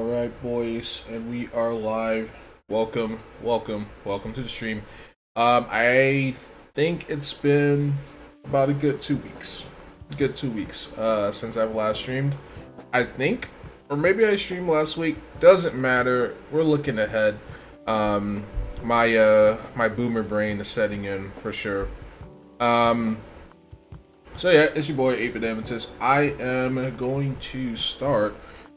right, boys, and we are live. Welcome to the stream. I think it's been about a good 2 weeks. Since I've last streamed. I think, or maybe I streamed last week. Doesn't matter. We're looking ahead. Um, my boomer brain is setting in for sure. Um, so yeah, it's your boy Ape Amethyst. I am going to start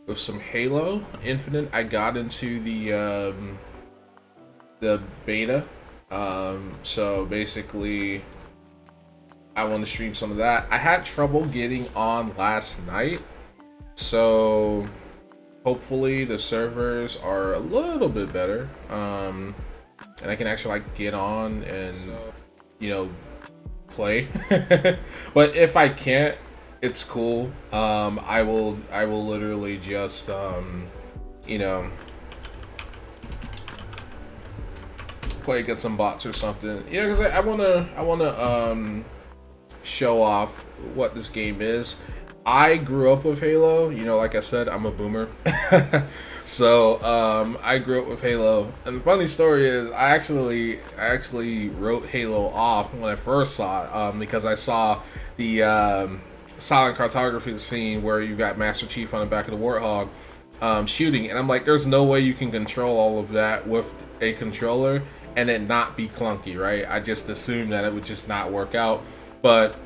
with some Halo Infinite. I got into the beta. So basically, I want to stream some of that. I had trouble getting on last night, so hopefully the servers are a little bit better. And I can actually like get on and you know play. But if I can't, it's cool. I will literally just you know play against some bots or something. Yeah, because I wanna show off what this game is. I grew up with Halo. Like I said, I'm a boomer. So I grew up with Halo. And the funny story is I actually wrote Halo off when I first saw it, because I saw the silent cartography scene where you got Master Chief on the back of the Warthog shooting, and I'm like, there's no way you can control all of that with a controller and it not be clunky, right? I just assumed that it would just not work out. But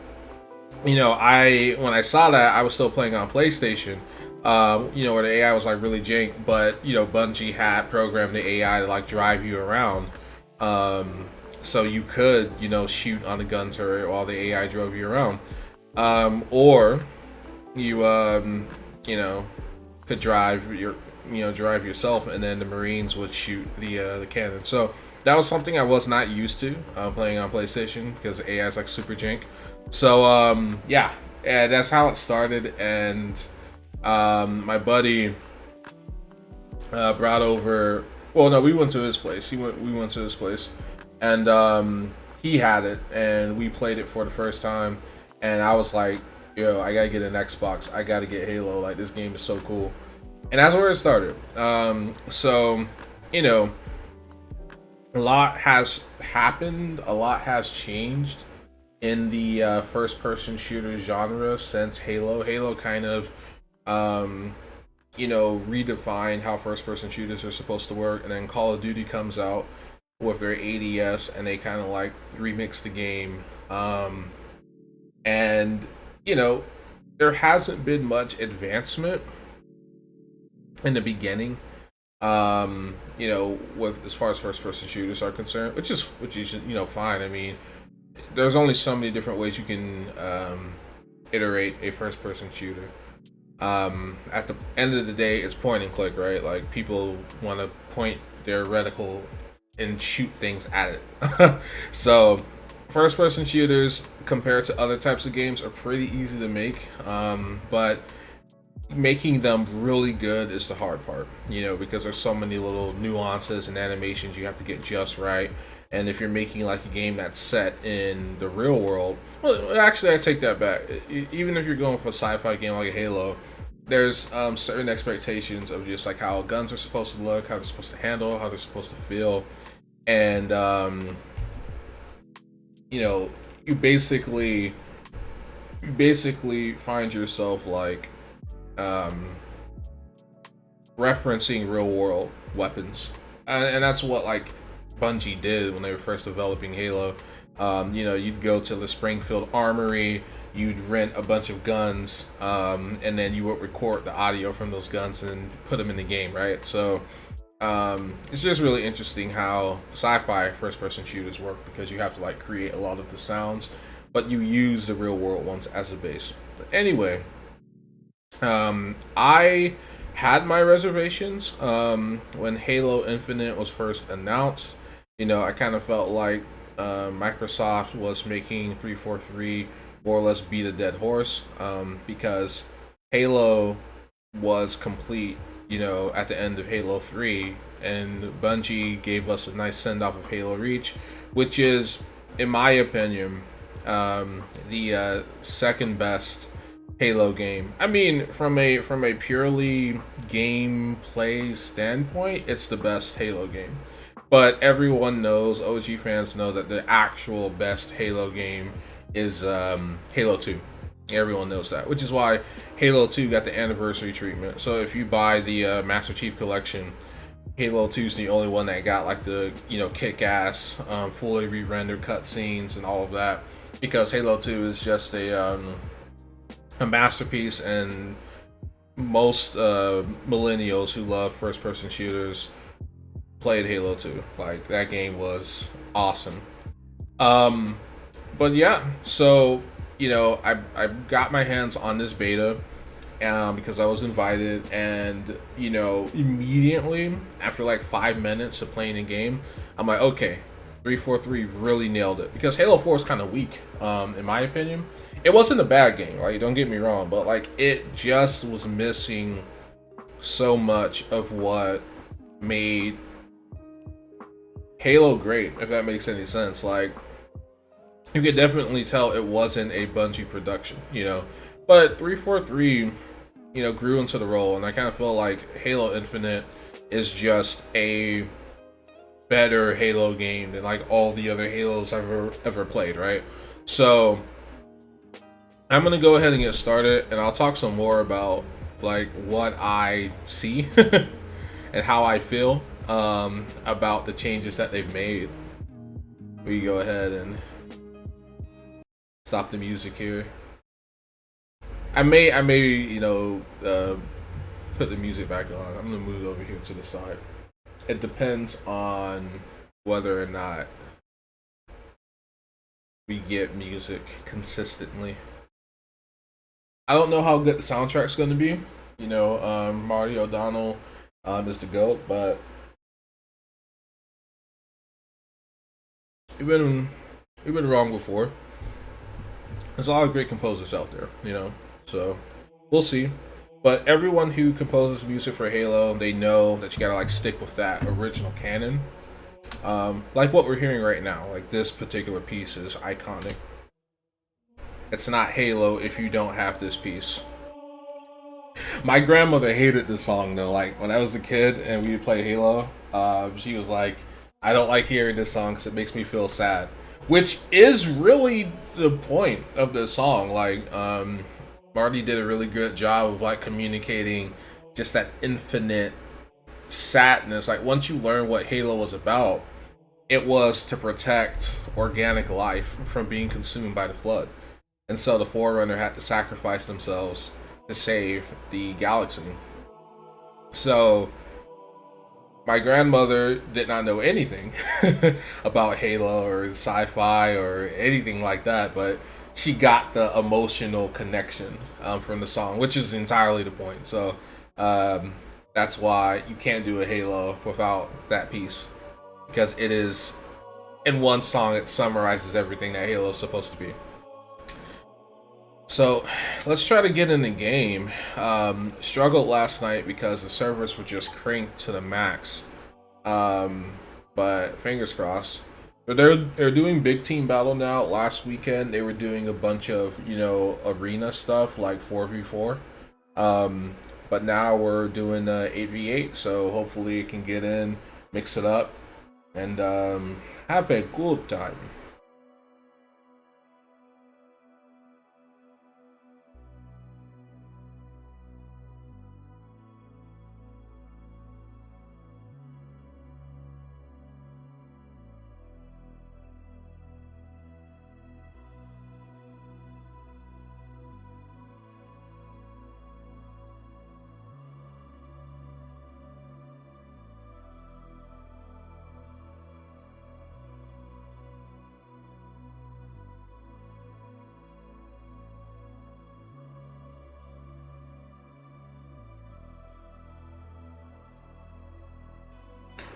I when I saw that, I was still playing on PlayStation, where the AI was like really jank, but Bungie had programmed the AI to like drive you around, so you could shoot on the gun turret while the AI drove you around, or you could drive yourself, and then the Marines would shoot the cannon. So that was something I was not used to playing on PlayStation because AI is like super jank. So yeah, that's how it started. And my buddy brought over. Well, no, we went to his place. We went to his place, and he had it, and we played it for the first time. And I was like, "Yo, I gotta get an Xbox. I gotta get Halo. Like, this game is so cool." And that's where it started. So a lot has happened. A lot has changed in the first-person shooter genre since Halo. Halo kind of, redefined how first-person shooters are supposed to work, and then Call of Duty comes out with their ADS, and they kind of like remix the game. And there hasn't been much advancement in the beginning. With as far as first-person shooters are concerned, which is fine. I mean, there's only so many different ways you can iterate a first person shooter. At the end of the day, it's point and click, right? Like, people want to point their reticle and shoot things at it. So first person shooters compared to other types of games are pretty easy to make, but making them really good is the hard part, because there's so many little nuances and animations you have to get just right. And if you're making like a game that's set in the real world, well, actually, I take that back. Even if you're going for a sci-fi game like a Halo, there's certain expectations of just like how guns are supposed to look, how they're supposed to handle, how they're supposed to feel, and you basically find yourself like referencing real world weapons, and that's what like Bungie did when they were first developing Halo. You'd go to the Springfield Armory, you'd rent a bunch of guns, and then you would record the audio from those guns and put them in the game, right? So it's just really interesting how sci-fi first-person shooters work, because you have to like create a lot of the sounds, but you use the real world ones as a base. But anyway, I had my reservations when Halo Infinite was first announced. I kind of felt like Microsoft was making 343 more or less beat a dead horse, because Halo was complete, at the end of Halo 3, and Bungie gave us a nice send off of Halo Reach, which is, in my opinion, the second best Halo game. I mean, from a purely gameplay standpoint, it's the best Halo game. But everyone knows, OG fans know that the actual best Halo game is Halo 2. Everyone knows that, which is why Halo 2 got the anniversary treatment. So if you buy the Master Chief Collection, Halo 2 is the only one that got like the kick-ass, fully re-rendered cutscenes and all of that, because Halo 2 is just a masterpiece, and most millennials who love first-person shooters played Halo 2. Like that game was awesome. Um, but yeah, so I got my hands on this beta because I was invited, and immediately after like 5 minutes of playing the game, I'm like, okay, 343 really nailed it, because Halo 4 is kind of weak, in my opinion. It wasn't a bad game, like don't get me wrong, but like it just was missing so much of what made Halo great, if that makes any sense. Like you could definitely tell it wasn't a Bungie production. But 343 grew into the role, and I kind of feel like Halo Infinite is just a better Halo game than like all the other Halos I've ever played, right? So I'm gonna go ahead and get started, and I'll talk some more about like what I see and how I feel about the changes that they've made. We go ahead and stop the music here. I may put the music back on. I'm gonna move it over here to the side. It depends on whether or not we get music consistently. I don't know how good the soundtrack's gonna be. Marty O'Donnell is the GOAT, but we've been wrong before. There's a lot of great composers out there. So we'll see. But everyone who composes music for Halo, they know that you gotta like stick with that original canon. Like what we're hearing right now, like this particular piece is iconic. It's not Halo if you don't have this piece. My grandmother hated this song though. Like when I was a kid and we would play Halo, she was like, "I don't like hearing this song because it makes me feel sad," which is really the point of the song. Like, Marty did a really good job of like communicating just that infinite sadness. Like once you learn what Halo was about, it was to protect organic life from being consumed by the flood, and so the Forerunner had to sacrifice themselves to save the galaxy. So my grandmother did not know anything about Halo or sci-fi or anything like that, but she got the emotional connection from the song, which is entirely the point. So that's why you can't do a Halo without that piece, because it is in one song. It summarizes everything that Halo is supposed to be. So let's try to get in the game. Struggled last night because the servers were just cranked to the max. But fingers crossed. But they're doing big team battle now. Last weekend they were doing a bunch of arena stuff like 4v4. But now we're doing 8v8. So hopefully it can get in, mix it up, and have a good time.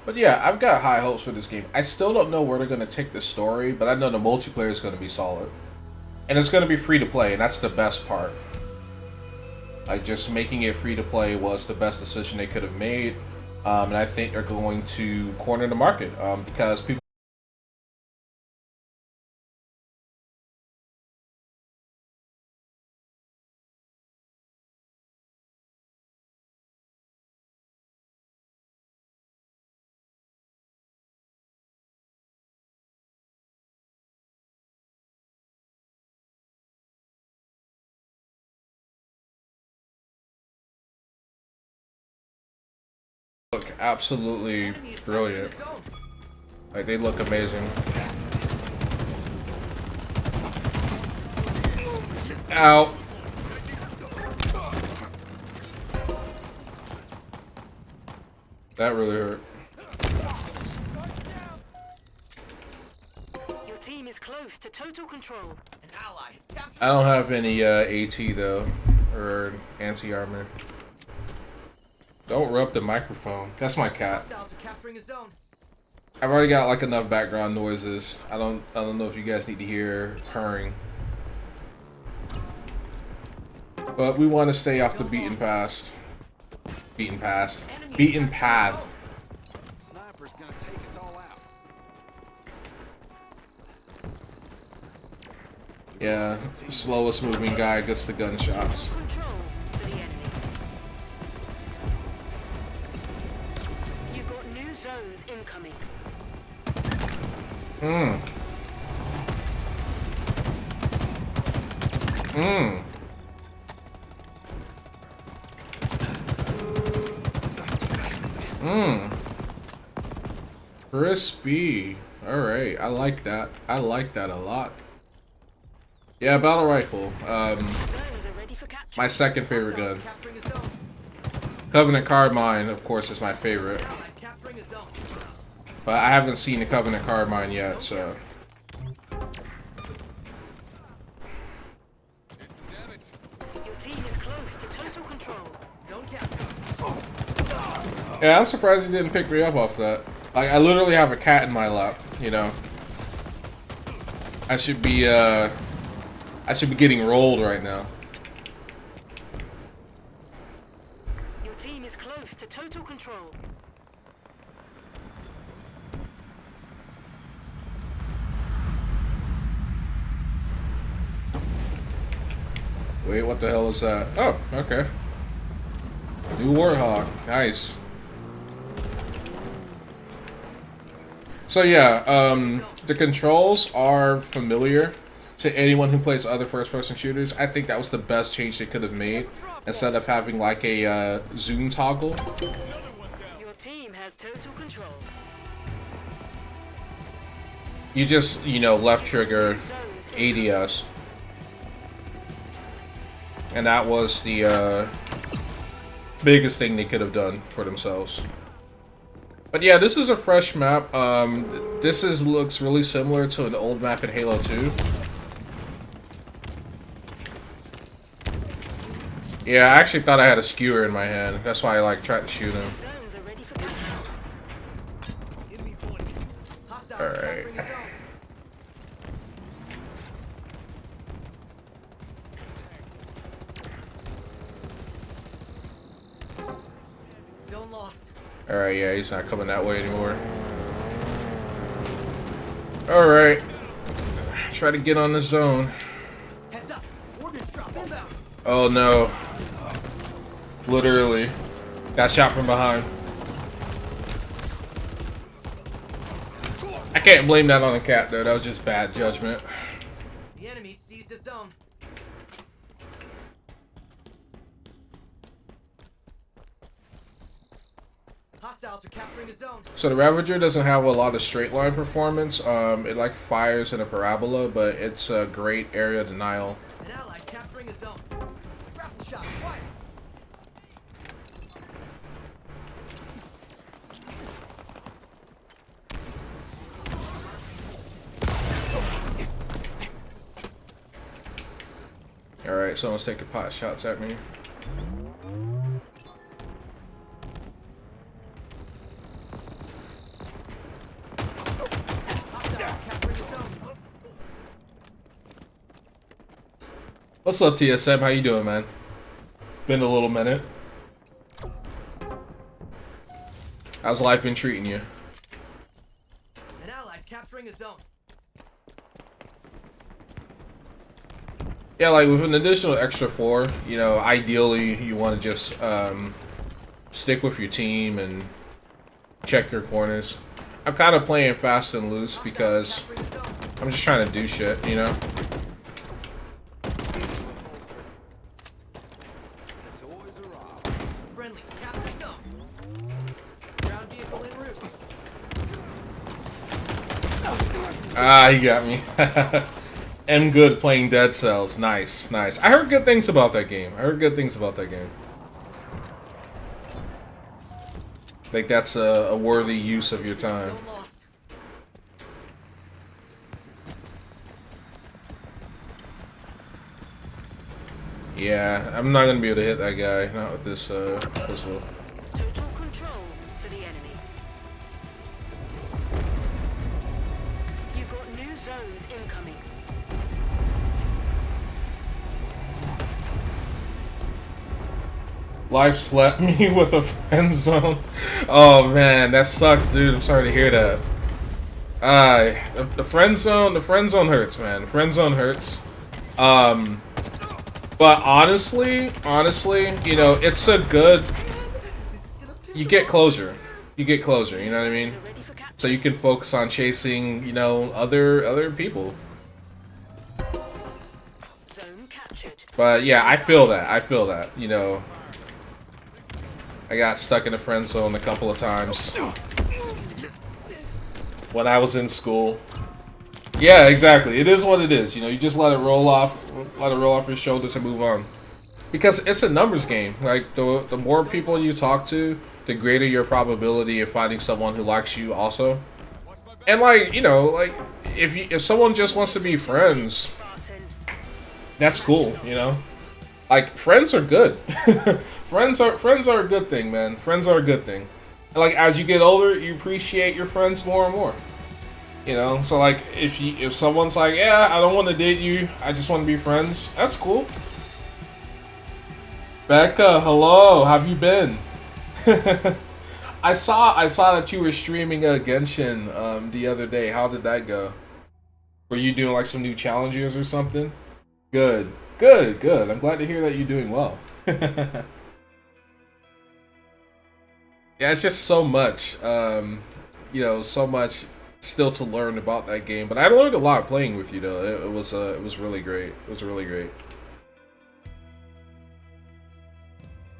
But yeah, I've got high hopes for this game. I still don't know where they're going to take the story, but I know the multiplayer is going to be solid. And it's going to be free to play, and that's the best part. Like, just making it free to play was the best decision they could have made. And I think they're going to corner the market because people look absolutely brilliant. Like, they look amazing. Ow. That really hurt. Your team is close to total control. An ally has captured. I don't have any AT though, or anti-armor. Don't rub the microphone. That's my cat. I've already got like enough background noises. I don't know if you guys need to hear purring. But we want to stay off the beaten path. Beaten path. Sniper's gonna take us all out. Yeah, slowest moving guy gets the gunshots. Control for the enemy. You got new zones incoming. Crispy. Alright, I like that. I like that a lot. Yeah, battle rifle. Zones are ready for capture. My second favorite gun. Covenant Carbine, of course, is my favorite. But I haven't seen a Covenant Carbine yet, so. Your team is close to total control. Zone capture. Yeah, I'm surprised he didn't pick me up off that. Like, I literally have a cat in my lap, you know. I should be getting rolled right now. Your team is close to total control. Wait, what the hell is that? Oh, okay. New Warthog. Nice. So yeah, the controls are familiar to anyone who plays other first-person shooters. I think that was the best change they could have made. Instead of having like a zoom toggle. Your team has total control. You just, you know, left trigger ADS. And that was the biggest thing they could have done for themselves. But yeah, this is a fresh map. This looks really similar to an old map in Halo 2. Yeah, I actually thought I had a skewer in my hand. That's why I like tried to shoot him. Zones are ready for capture. Alright. Zone lost. Alright, yeah, he's not coming that way anymore. Alright. Try to get on the zone. Heads up. Ordnance drop inbound. Oh no. Literally. Got shot from behind. I can't blame that on the cat though, that was just bad judgment. The enemy seized a zone. Hostiles are capturing a zone. So the Ravager doesn't have a lot of straight line performance. It like fires in a parabola, but it's a great area denial. An ally capturing a zone. Grapple shot. Fire. Alright, someone's taking pot shots at me. Hostiles capturing a zone. What's up, TSM? How you doing, man? Been a little minute. How's life been treating you? An ally's capturing a zone. Yeah, like with an additional extra 4, you know, ideally you want to just stick with your team and check your corners. I'm kind of playing fast and loose because Capturing a zone. I'm just trying to do shit, you know? Friendlies capture zone. vehicle en route. Ah, he got me. M Good playing Dead Cells. Nice, nice. I heard good things about that game. I heard good things about that game. I think that's a worthy use of your time. Zone lost. Yeah, I'm not gonna be able to hit that guy. Not with this pistol. Total control for the enemy. You've got new zones incoming. Life slapped me with a friend zone. Oh man, that sucks, dude. I'm sorry to hear that. The friend zone hurts, man. The friend zone hurts. But honestly, you know, it's a good. You get closure. You get closure. You know what I mean? You're ready for capture. So you can focus on chasing, you know, other people. Zone captured. But yeah, I feel that. I feel that. You know, I got stuck in the friend zone a couple of times when I was in school. Yeah, exactly. It is what it is. You know, you just let it roll off your shoulders and move on. Because it's a numbers game. Like the more people you talk to, the greater your probability of finding someone who likes you also. And like, you know, like if someone just wants to be friends, Spartan. that's cool, you know? Like friends are good. friends are a good thing, man. Friends are a good thing. And like as you get older, you appreciate your friends more and more. You know, so like if someone's like, yeah, I don't want to date you, I just want to be friends, that's cool. Becca, hello, how have you been? I saw that you were streaming Genshin the other day. How did that go? Were you doing like some new challenges or something? Good. I'm glad to hear that you're doing well. Yeah, it's just so much, you know, so much still to learn about that game. But I learned a lot playing with you, though. It was really great. It was really great.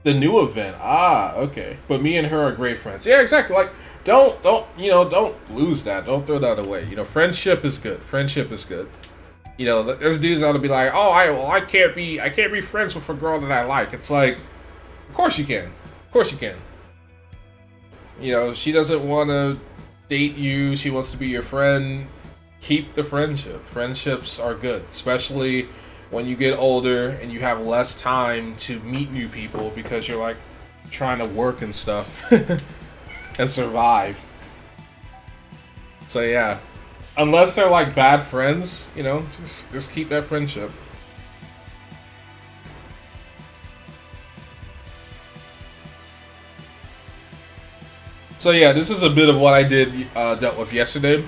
The new event. Ah, okay. But me and her are great friends. Yeah, exactly. Like, don't lose that. Don't throw that away. You know, friendship is good. Friendship is good. You know, there's dudes that'll be like, oh, I can't be friends with a girl that I like. It's like, of course you can. Of course you can. You know, she doesn't want to date you. She wants to be your friend. Keep the friendship. Friendships are good, especially when you get older and you have less time to meet new people because you're like trying to work and stuff and survive. So yeah, unless they're like bad friends, you know, just keep that friendship. So yeah, this is a bit of what I dealt with yesterday.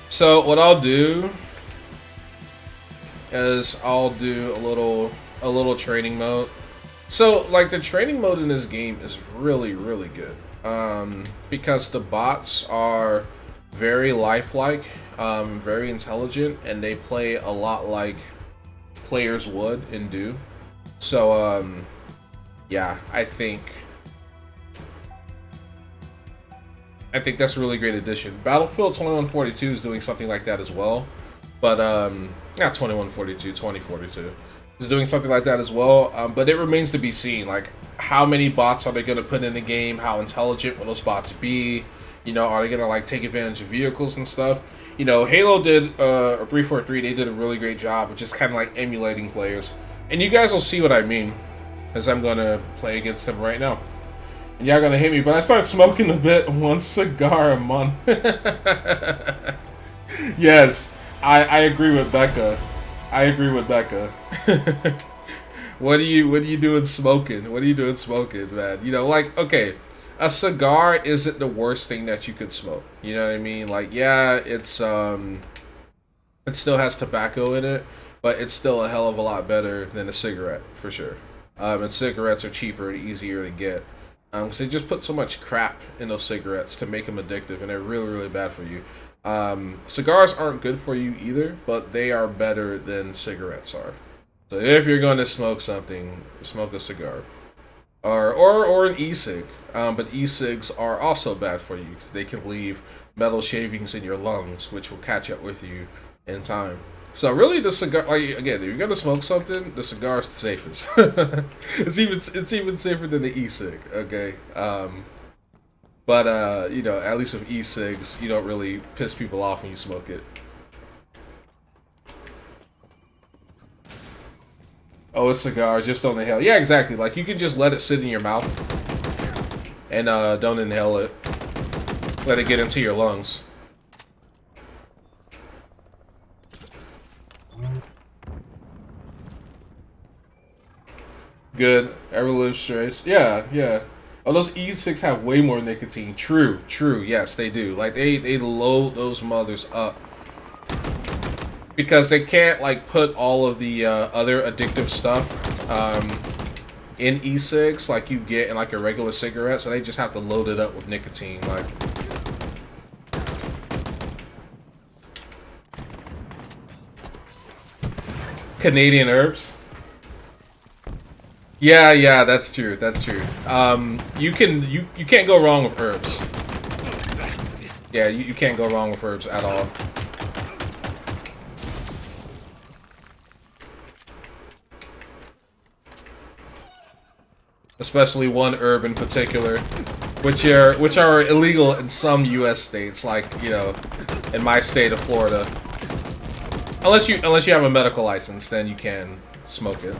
So what I'll do is I'll do a little training mode. So like the training mode in this game is really good because the bots are very lifelike, very intelligent, and they play a lot like players would and do. So yeah, I think that's a really great addition. Battlefield 2142 is doing something like that as well. But, not 2142, 2042 is doing something like that as well. But it remains to be seen. Like, how many bots are they going to put in the game? How intelligent will those bots be? You know, are they going to, like, take advantage of vehicles and stuff? You know, Halo did, or 343, they did a really great job of just kind of, like, emulating players. And you guys will see what I mean, as I'm going to play against them right now. And y'all gonna hate me, but I start smoking a bit, one cigar a month. Yes, I agree with Becca. I agree with Becca. What are you doing smoking? What are you doing smoking, man? You know, like, okay, a cigar isn't the worst thing that you could smoke. You know what I mean? Like, yeah, it's it still has tobacco in it, but it's still a hell of a lot better than a cigarette, for sure. And cigarettes are cheaper and easier to get. So they just put so much crap in those cigarettes to make them addictive, and they're really bad for you. Cigars aren't good for you either, but they are better than cigarettes are. So if you're going to smoke something, smoke a cigar. or an e-cig. But e-cigs are also bad for you because they can leave metal shavings in your lungs, which will catch up with you in time. So really, the cigar, like again, if you're gonna smoke something, the cigar is the safest. It's even safer than the e-cig. Okay. But you know, at least with e-cigs, you don't really piss people off when you smoke it. Oh, a cigar, just don't inhale. Yeah, exactly. Like you can just let it sit in your mouth and don't inhale it. Let it get into your lungs. Good. Everlive trace. Yeah, yeah. Oh, those E6 have way more nicotine. True, true. Yes, they do. Like they load those mothers up because they can't like put all of the other addictive stuff in e-cigs like you get in like a regular cigarette, so they just have to load it up with nicotine. Like, Canadian herbs. Yeah, yeah, that's true. That's true. You can't go wrong with herbs. Yeah, you can't go wrong with herbs at all. Especially one herb in particular, which are illegal in some U.S. states, like, you know, in my state of Florida. Unless you have a medical license, then you can smoke it.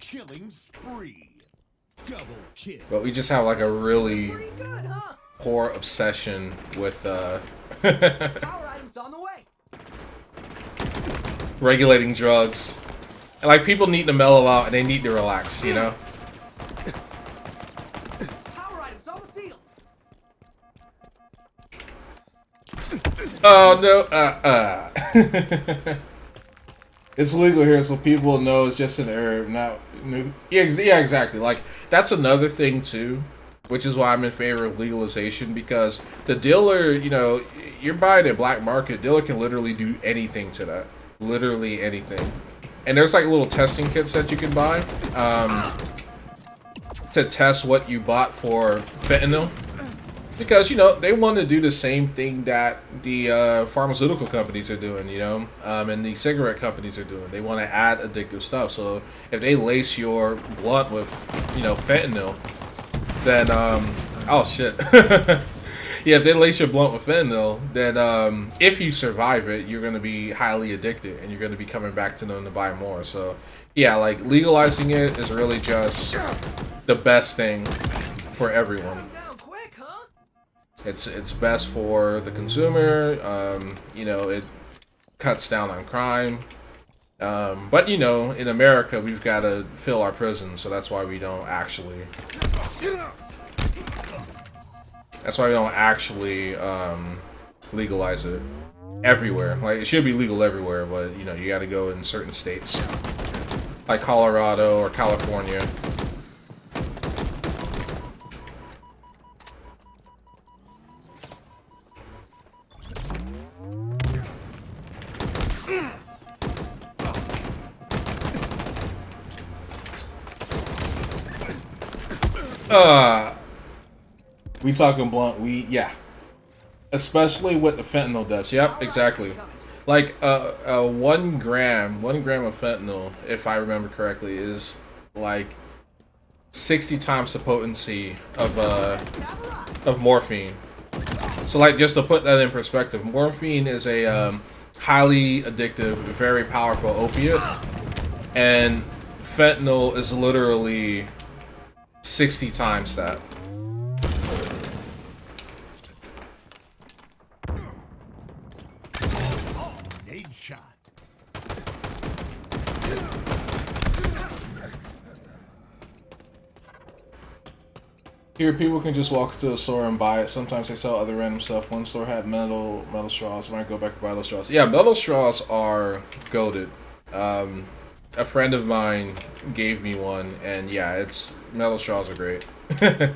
Killing spree. Double kill. But we just have like a really Pretty good, huh? poor obsession with Power items on the way. regulating drugs. And like people need to mellow out and they need to relax, you know? Power items on the field. Oh no, It's legal here, so people know it's just an herb, not new. Yeah, yeah, exactly. Like that's another thing too, which is why I'm in favor of legalization, because the dealer, you know, you're buying a black market, dealer can literally do anything to that, literally anything. And there's like little testing kits that you can buy to test what you bought for fentanyl. Because, you know, they want to do the same thing that the pharmaceutical companies are doing, you know, and the cigarette companies are doing. They want to add addictive stuff. So if they lace your blunt with, you know, fentanyl, then, oh shit. Yeah, if they lace your blunt with fentanyl, then if you survive it, you're going to be highly addicted and you're going to be coming back to them to buy more. So, yeah, like legalizing it is really just the best thing for everyone. It's best for the consumer. You know, it cuts down on crime. But you know, in America, we've got to fill our prisons, so that's why we don't actually. That's why we don't actually legalize it everywhere. Like it should be legal everywhere, but you know, you got to go in certain states, like Colorado or California. We talking blunt weed, yeah. Especially with the fentanyl deaths. Yep, exactly. Like 1 gram of fentanyl, if I remember correctly, is like 60 times the potency of morphine. So like just to put that in perspective, morphine is a highly addictive, very powerful opiate, and fentanyl is literally 60 times that. Nade shot. Here, people can just walk to a store and buy it. Sometimes they sell other random stuff. One store had metal straws. I might go back and buy those straws. Yeah, metal straws are goated. A friend of mine gave me one, and yeah, metal straws are great. They're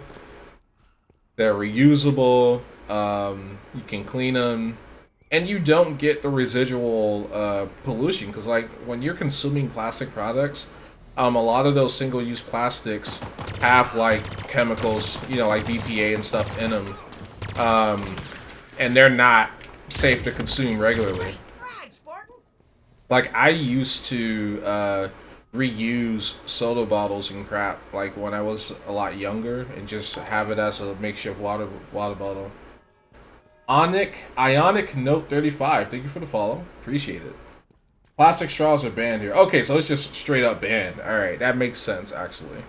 reusable. You can clean them, and you don't get the residual pollution. Because like when you're consuming plastic products, a lot of those single-use plastics have like chemicals, you know, like BPA and stuff in them, and they're not safe to consume regularly. Brag, Spartan! Like I used to reuse soda bottles and crap like when I was a lot younger and just have it as a makeshift water bottle. Ionic Note 35, thank you for the follow. Appreciate it. Plastic straws are banned here. Okay, so it's just straight up banned. Alright, that makes sense actually.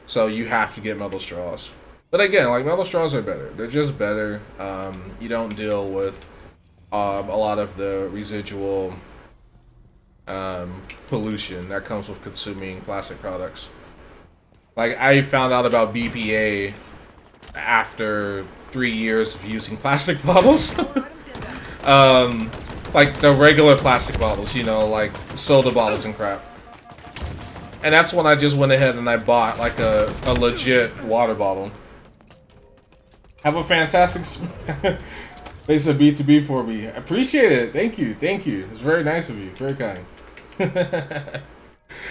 So you have to get metal straws. But again, like metal straws are better. They're just better. You don't deal with a lot of the residual pollution that comes with consuming plastic products. Like I found out about BPA after 3 years of using plastic bottles. Like the regular plastic bottles, you know, like soda bottles and crap. And that's when I just went ahead and I bought like a legit water bottle. Have a fantastic they said B2B for me. Appreciate it. Thank you. Thank you. It's very nice of you. Very kind.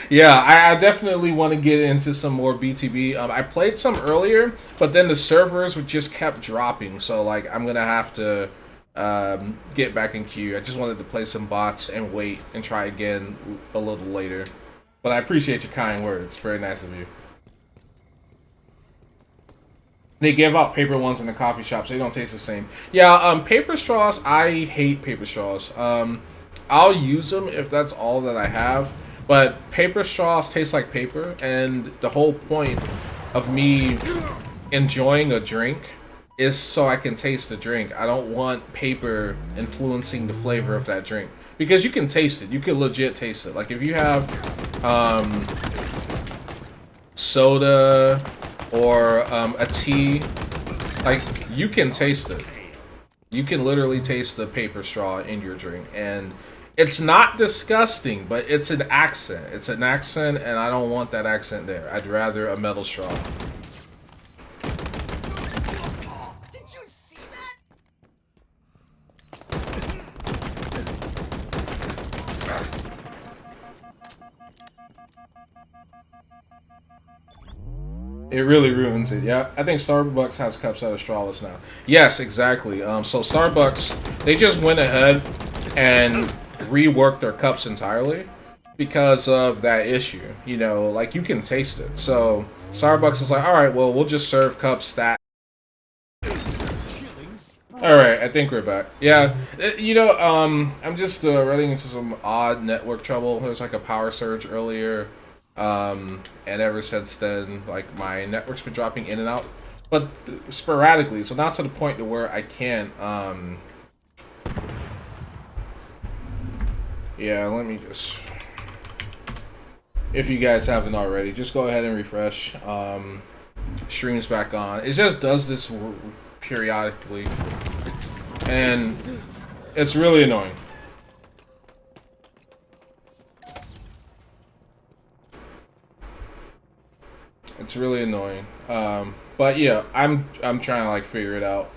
Yeah, I definitely want to get into some more B2B. I played some earlier, but then the servers just kept dropping. So like I'm gonna have to get back in queue. I just wanted to play some bots and wait and try again a little later. But I appreciate your kind words. Very nice of you. They give out paper ones in the coffee shops. They don't taste the same. Yeah, paper straws. I hate paper straws. I'll use them if that's all that I have. But paper straws taste like paper, and the whole point of me enjoying a drink is so I can taste the drink. I don't want paper influencing the flavor of that drink. Because you can taste it. You can legit taste it. Like if you have soda or a tea, like you can taste it. You can literally taste the paper straw in your drink, and it's not disgusting, but it's an accent. It's an accent, and I don't want that accent there. I'd rather a metal straw. Did you see that? It really ruins it. Yeah, I think Starbucks has cups that are strawless now. Yes, exactly. So Starbucks, they just went ahead and reworked their cups entirely because of that issue. You know, like you can taste it. So Starbucks is like, all right, well, we'll just serve cups that. All right, I think we're back. Yeah, you know, I'm just running into some odd network trouble. There was like a power surge earlier. And ever since then, like my network's been dropping in and out, but sporadically, so not to the point to where I can't, yeah, let me just, if you guys haven't already, just go ahead and refresh, streams back on. It just does this periodically, and it's really annoying. It's really annoying. But yeah, I'm trying to like figure it out.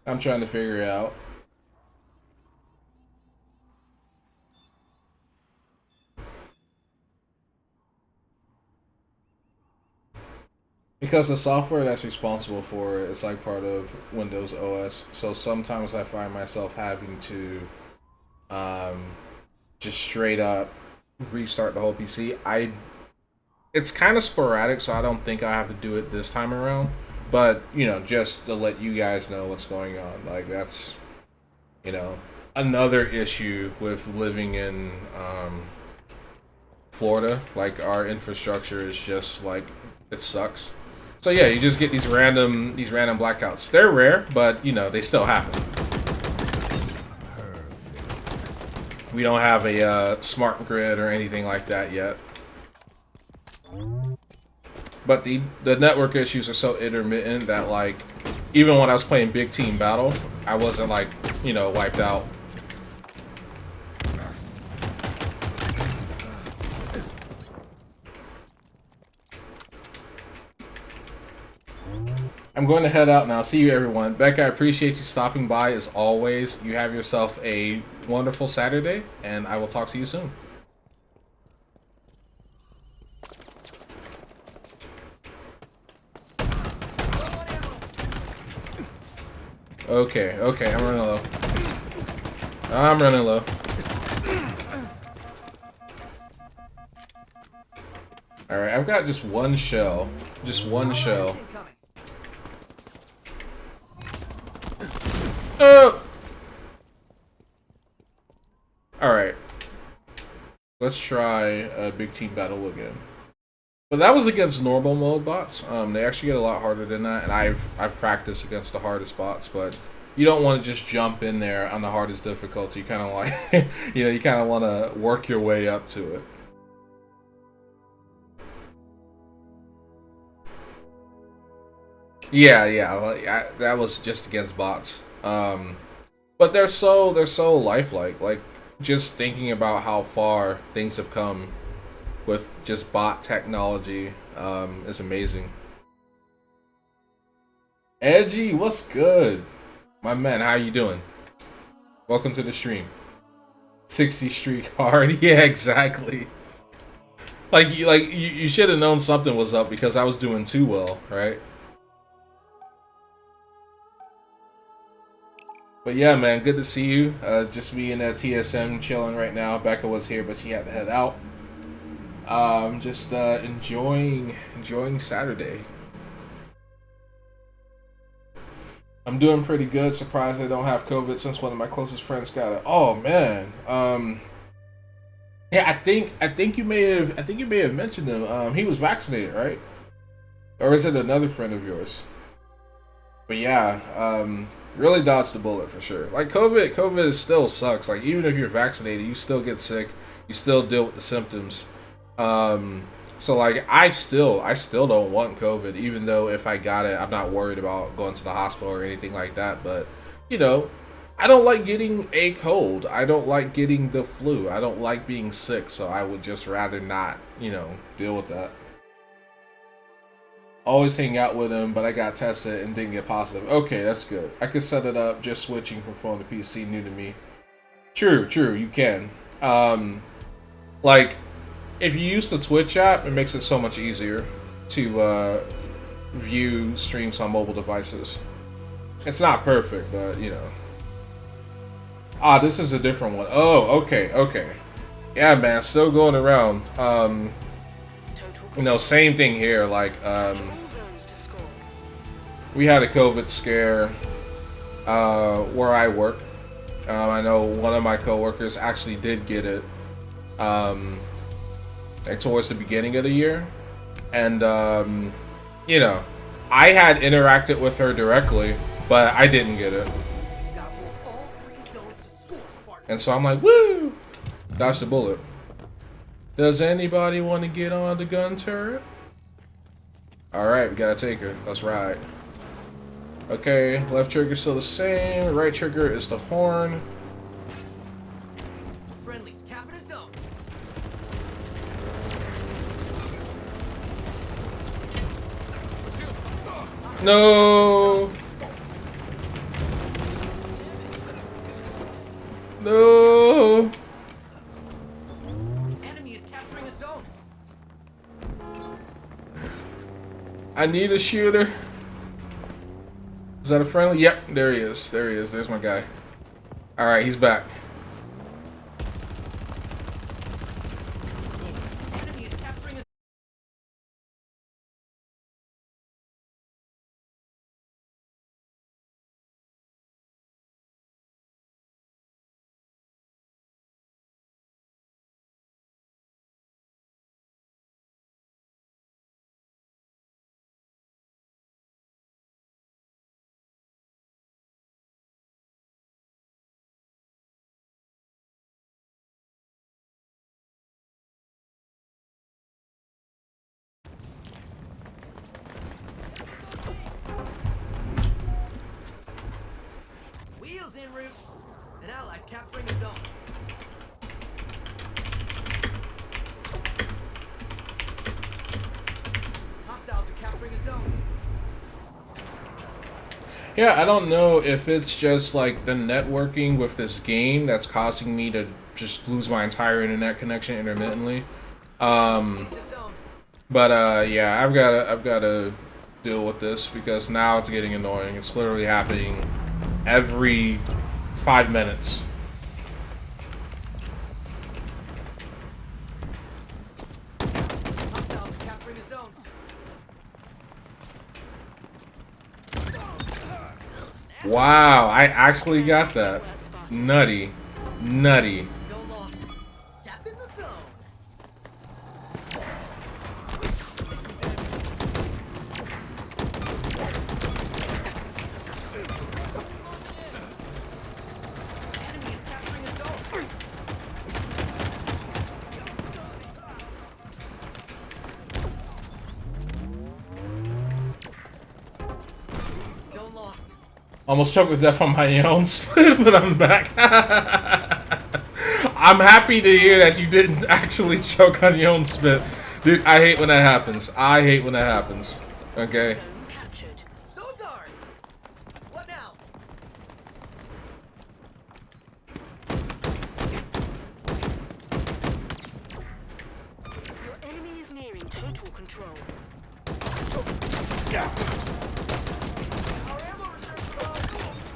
I'm trying to figure it out. Because the software that's responsible for it is like part of Windows OS. So sometimes I find myself having to just straight up restart the whole PC. It's kind of sporadic, so I don't think I have to do it this time around. But, you know, just to let you guys know what's going on. Like, that's, you know, another issue with living in Florida. Like, our infrastructure is just, like, it sucks. So, yeah, you just get these random blackouts. They're rare, but, you know, they still happen. We don't have a smart grid or anything like that yet. But the network issues are so intermittent that, like, even when I was playing Big Team Battle, I wasn't, like, you know, wiped out. I'm going to head out now. See you, everyone. Becca, I appreciate you stopping by as always. You have yourself a wonderful Saturday, and I will talk to you soon. Okay, I'm running low. I'm running low. Alright, I've got just one shell. Just one shell. Oh! Alright. Let's try a big team battle again. But that was against normal mode bots. They actually get a lot harder than that, and I've practiced against the hardest bots, but you don't want to just jump in there on the hardest difficulty. You kind of like, you kind of want to work your way up to it. Yeah, that was just against bots. But they're so lifelike. Like, just thinking about how far things have come with just bot technology is amazing. Edgy, what's good? My man, how you doing? Welcome to the stream. 60 streak hard. Yeah, exactly. Like you should have known something was up because I was doing too well, right? But yeah, man, good to see you. Just me and TSM chilling right now. Becca was here, but she had to head out. Just enjoying Saturday. I'm doing pretty good. Surprised I don't have COVID since one of my closest friends got it. Oh man. Yeah, I think you may have mentioned him. He was vaccinated, right? Or is it another friend of yours? But yeah, really dodged the bullet for sure. Like COVID still sucks. Like even if you're vaccinated, you still get sick. You still deal with the symptoms. So like I still don't want COVID, even though if I got it, I'm not worried about going to the hospital or anything like that. But you know, I don't like getting a cold. I don't like getting the flu. I don't like being sick. So I would just rather not, deal with that. Always hang out with him, but I got tested and didn't get positive. Okay, that's good. I could set it up just switching from phone to PC, new to me. True, you can. Like, if you use the Twitch app, it makes it so much easier to view streams on mobile devices. It's not perfect, but Ah, this is a different one. Oh, okay. Yeah, man, still going around. Same thing here. Like, we had a COVID scare where I work. I know one of my coworkers actually did get it. Like towards the beginning of the year, and I had interacted with her directly, but I didn't get it, and so I'm like, woo, dodged the bullet. Does anybody want to get on the gun turret? All right, we gotta take her. Let's ride. Okay, left trigger still the same. Right trigger is the horn. Friendlies capping a zone. No. No. Enemy is capturing a zone. I need a shooter. Is that a friendly? Yep, there he is. There's my guy. All right, he's back. Enemy is capturing a wheels en route. An ally's capturing a zone. Hostiles are capturing a zone. Yeah, I don't know if it's just like the networking with this game that's causing me to just lose my entire internet connection intermittently. The zone. But yeah, I've gotta deal with this because now it's getting annoying. It's literally happening every 5 minutes. Hostiles are capturing the zone. Wow, I actually got that. Nutty. Nutty. Zone lost. Gap in the zone. Enemy is capturing a zone. Zone lost. Almost choked to death on my own spit, but I'm back. I'm happy to hear that you didn't actually choke on your own spit. Dude, I hate when that happens. I hate when that happens. Okay? Zone captured. Zone's ours. What now? Your enemy is nearing total control. Our ammo reserves are low.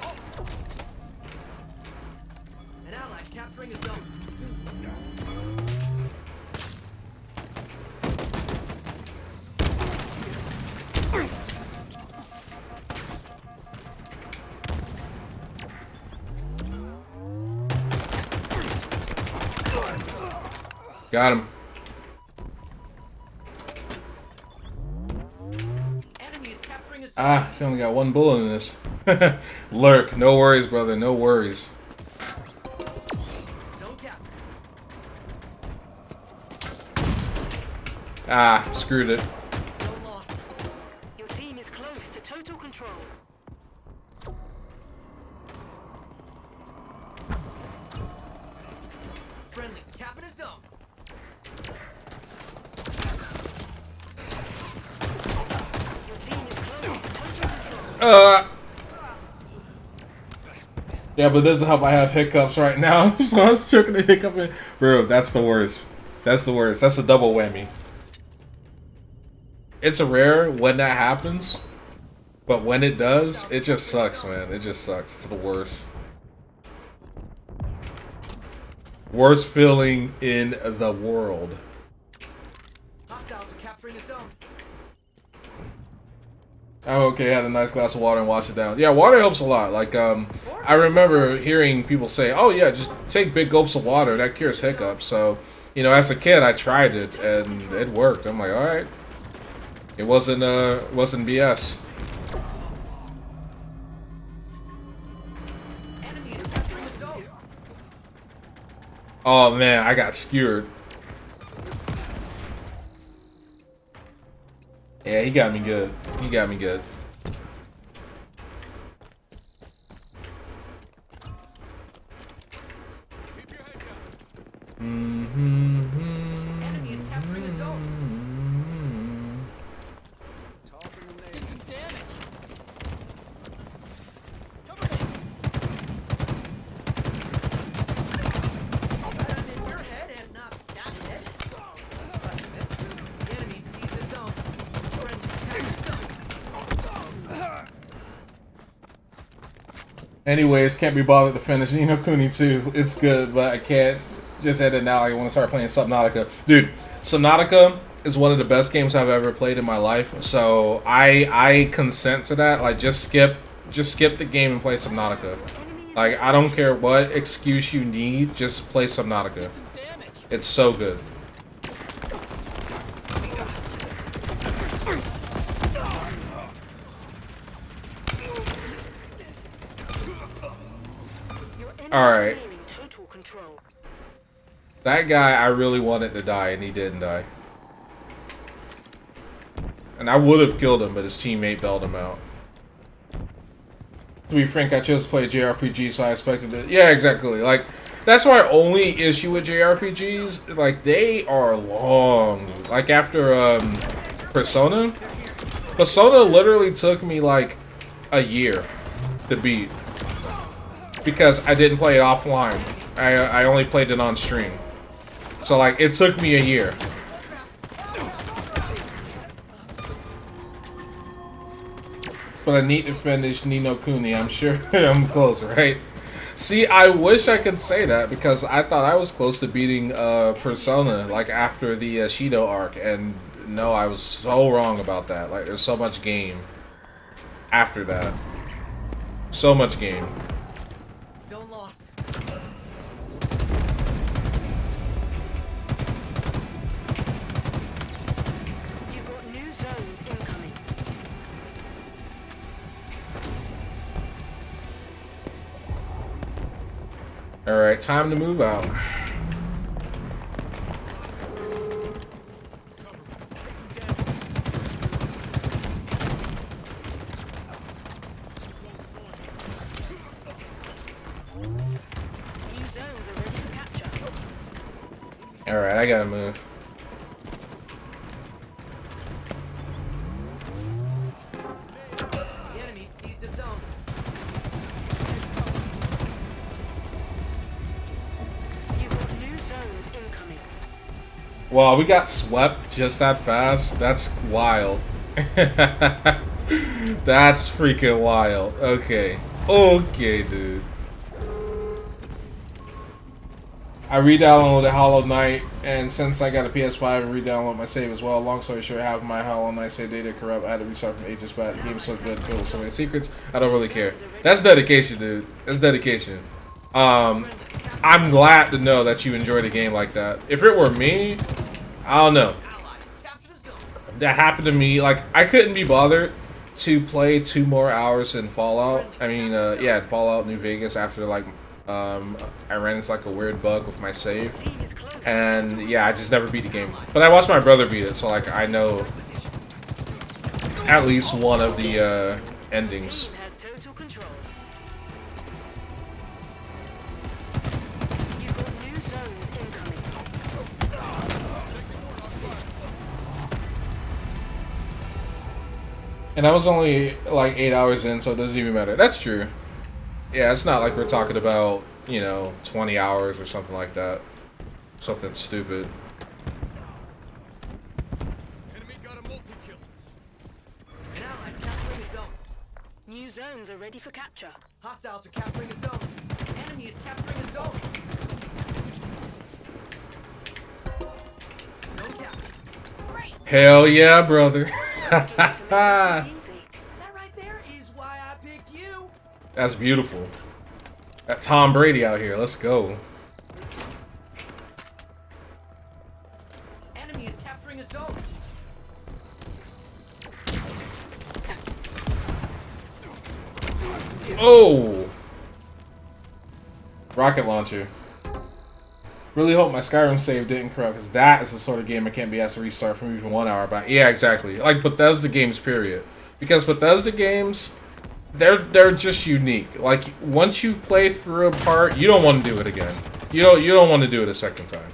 Oh. An allied capturing a zone. Got him. Enemy is capturing a zone. Ah, she only got one bullet in this. Lurk. No worries, brother. No worries. Zone captured. Ah, screwed it. Zone lost. Your team is close to total control. Friendlies capping a zone. Your team is close to total control. Yeah, but it doesn't help I have hiccups right now, so I was choking the hiccup in. Bro, that's the worst. That's the worst. That's a double whammy. It's a rare when that happens, but when it does, it just sucks, man. It just sucks. It's the worst. Worst feeling in the world. Hostiles are capturing a zone. I'm okay. Had a nice glass of water and wash it down. Yeah, water helps a lot. Like, I remember hearing people say, "Oh yeah, just take big gulps of water. That cures hiccups." So, you know, as a kid, I tried it and it worked. I'm like, all right. It wasn't BS. Enemy is capturing a zone. Oh man, I got skewered. Yeah, he got me good. He got me good. Enemy is capturing a zone. Did some damage. But I'm in your head and not that head. That's like it. The enemy sees the zone. Friendlies capture zone. Anyways, can't be bothered to finish Ni no Kuni 2. It's good, but I can't just end it now. I want to start playing Subnautica. Dude, Subnautica is one of the best games I've ever played in my life. So I consent to that. Like, just skip the game and play Subnautica. Like, I don't care what excuse you need, just play Subnautica. Some damage. It's so good. Your enemy Alright. is nearing total control. That guy, I really wanted to die, and he didn't die. And I would have killed him, but his teammate bailed him out. To be frank, I chose to play a JRPG, so I expected it. Yeah, exactly. Like, that's my only issue with JRPGs. Like, they are long. Like, after, Persona? Persona literally took me, like, a year. to beat because I didn't play it offline. I only played it on stream. So like it took me a year. But I need to finish Ni no Kuni. I'm sure I'm close, right? See, I wish I could say that because I thought I was close to beating Persona like after the Shido arc, and no, I was so wrong about that. Like there's so much game after that. So much game. Zone lost. You've got new zones incoming. Alright, time to move out. New zones are ready for capture. Alright, I gotta move. The enemy seized the zone. You've got new zones incoming. Wow, we got swept just that fast? That's wild. That's freaking wild. Okay. Okay, dude. I re-downloaded Hollow Knight, and since I got a PS5, I re-download my save as well. Long story short, I have my Hollow Knight save data corrupt. I had to restart from ages back. The game's so good, filled with so many secrets. I don't really care. That's dedication, dude. That's dedication. I'm glad to know that you enjoyed a game like that. If it were me, I don't know. Allies capture the zone. That happened to me. Like, I couldn't be bothered to play 2 more hours in Fallout. I mean, yeah, Fallout New Vegas after, like, I ran into, like, a weird bug with my save. Team is close. And, yeah, I just never beat the game. But I watched my brother beat it, so, like, I know at least one of the, endings. Team has total control. You've got new zones incoming. And I was only, like, 8 hours in, so it doesn't even matter. That's true. Yeah, it's not like we're talking about, you know, 20 hours or something like that. Something stupid. Enemy got a multi-kill. An ally's capturing a zone. New zones are ready for capture. Hostiles are capturing a zone. Enemy is capturing a zone. Zone captured. Hell yeah, brother. Easy. That right there is why I picked you. That's beautiful. That Tom Brady out here. Let's go. Enemy is capturing a zone. Oh! Rocket launcher. Really hope my Skyrim save didn't corrupt, because that is the sort of game I can't be asked to restart from even 1 hour back. Yeah, exactly. Like Bethesda games, period. Because Bethesda games, they're just unique. Like, once you've played through a part, you don't want to do it again. You don't want to do it a second time.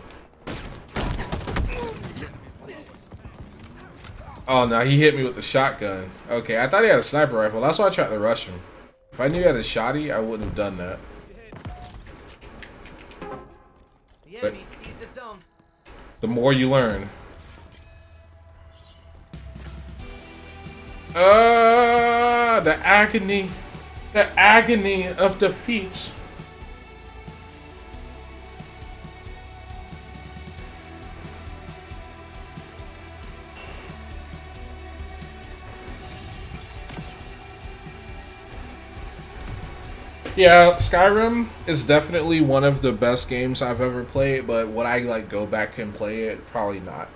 Oh no, he hit me with the shotgun. Okay, I thought he had a sniper rifle. That's why I tried to rush him. If I knew he had a shotty, I wouldn't have done that. The enemy seized the zone. The more you learn. The agony of defeat. Yeah, Skyrim is definitely one of the best games I've ever played, but would I like go back and play it? Probably not.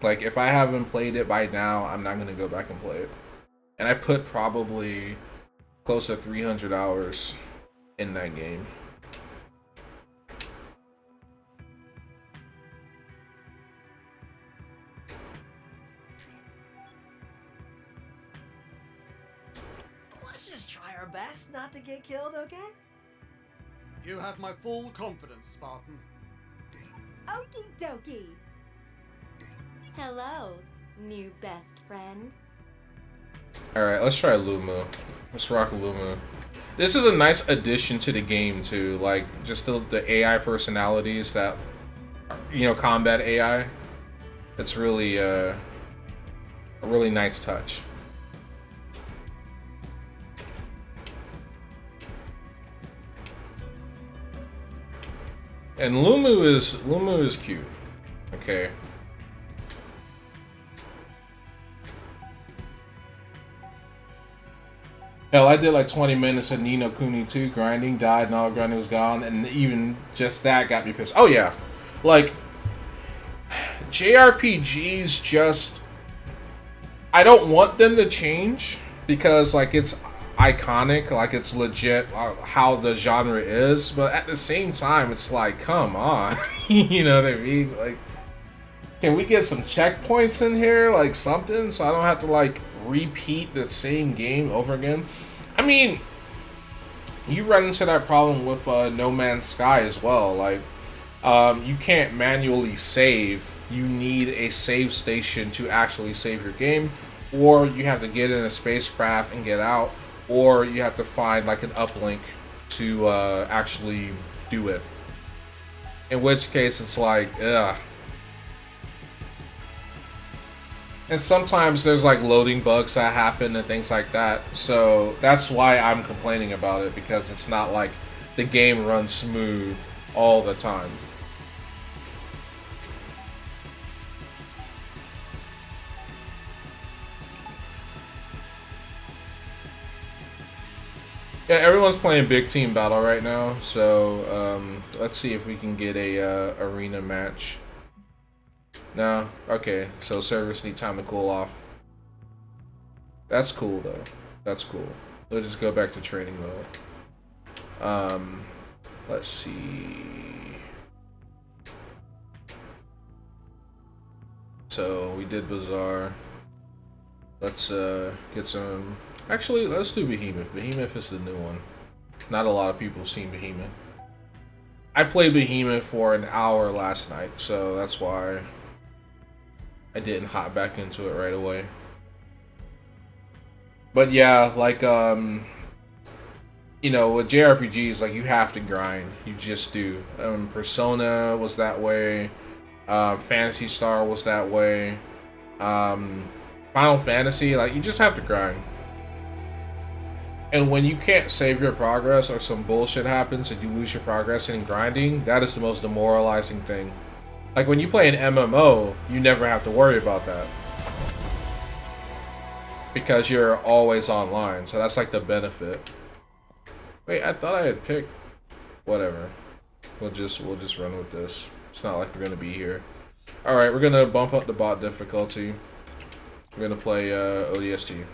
Like, if I haven't played it by now, I'm not gonna go back and play it. And I put probably close to 300 hours in that game. Let's just try our best not to get killed, okay? You have my full confidence, Spartan. Okie dokie. Hello, new best friend. Alright, let's try Luma. Let's rock Luma. This is a nice addition to the game too, like just the AI personalities that, you know, combat AI. It's really a really nice touch. And Lumu is cute. Okay. Hell, I did like 20 minutes of Ni no Kuni 2 grinding, died, and all the grinding was gone, and even just that got me pissed. Oh yeah, like JRPGs just, I don't want them to change because like it's iconic, like it's legit how the genre is, but at the same time it's like, come on. You know what I mean? Like, can we get some checkpoints in here, like something, so I don't have to like repeat the same game over again? I mean, you run into that problem with No Man's Sky as well. Like, you can't manually save. You need a save station to actually save your game, or you have to get in a spacecraft and get out, or you have to find like an uplink to actually do it. In which case, it's like, ugh. And sometimes there's like loading bugs that happen and things like that. So that's why I'm complaining about it, because it's not like the game runs smooth all the time. Yeah, everyone's playing big team battle right now. So let's see if we can get a arena match. No? Okay, so servers need time to cool off. That's cool, though. That's cool. Let's just go back to training mode. Let's see. So, we did Bazaar. Let's get some... Actually, let's do Behemoth. Behemoth is the new one. Not a lot of people have seen Behemoth. I played Behemoth for an hour last night, so that's why I didn't hop back into it right away. But yeah, like, you know, with JRPGs, like, you have to grind. You just do. Persona was that way. Phantasy Star was that way. Final Fantasy, like, you just have to grind. And when you can't save your progress or some bullshit happens and you lose your progress in grinding, that is the most demoralizing thing. Like, when you play an MMO, you never have to worry about that, because you're always online, so that's like the benefit. Wait, I thought I had picked... Whatever. We'll just run with this. It's not like we're gonna be here. Alright, we're gonna bump up the bot difficulty. We're gonna play ODST.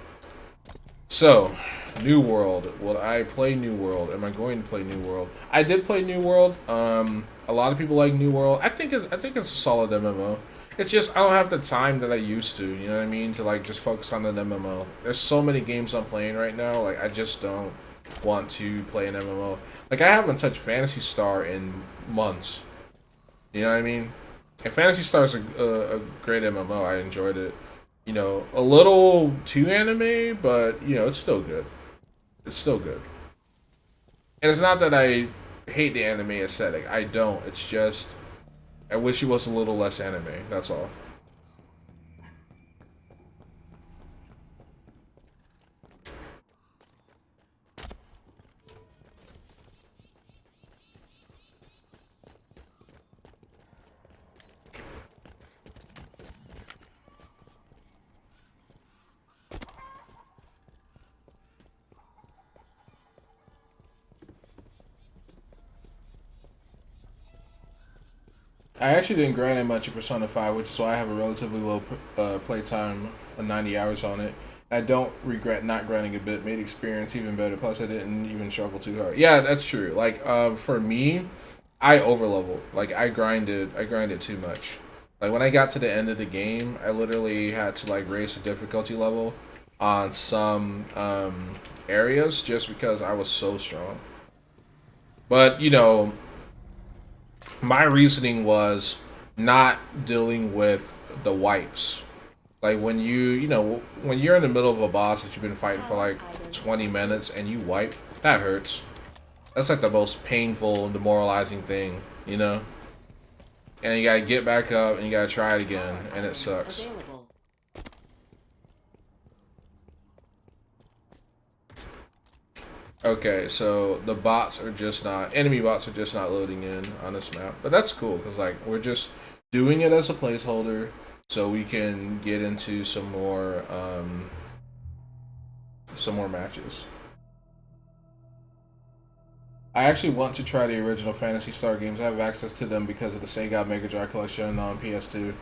So, New World. Will I play New World? Am I going to play New World? I did play New World. A lot of people like New World. I think it's a solid MMO. It's just I don't have the time that I used to. You know what I mean? To like just focus on an MMO. There's so many games I'm playing right now. Like, I just don't want to play an MMO. Like, I haven't touched Phantasy Star in months. You know what I mean? And Phantasy Star is a great MMO. I enjoyed it. You know, a little too anime, but you know, it's still good. It's still good. And it's not that I hate the anime aesthetic. I don't. It's just I wish it was a little less anime. That's all. I actually didn't grind that much in Persona 5, which is why I have a relatively low playtime of 90 hours on it. I don't regret not grinding a bit. Made experience even better. Plus, I didn't even struggle too hard. Yeah, that's true. Like, for me, I overleveled. Like, I grinded too much. Like, when I got to the end of the game, I literally had to, like, raise the difficulty level on some areas just because I was so strong. But, you know, my reasoning was not dealing with the wipes. Like when when you're in the middle of a boss that you've been fighting for like 20 minutes and you wipe, that hurts. That's like the most painful, demoralizing thing, you know? And you gotta get back up and you gotta try it again, and it sucks. Okay, so the bots are just not, enemy bots are just not loading in on this map. But that's cool, because like, we're just doing it as a placeholder so we can get into some more matches. I actually want to try the original Phantasy Star games. I have access to them because of the Sega Mega Drive collection on PS2.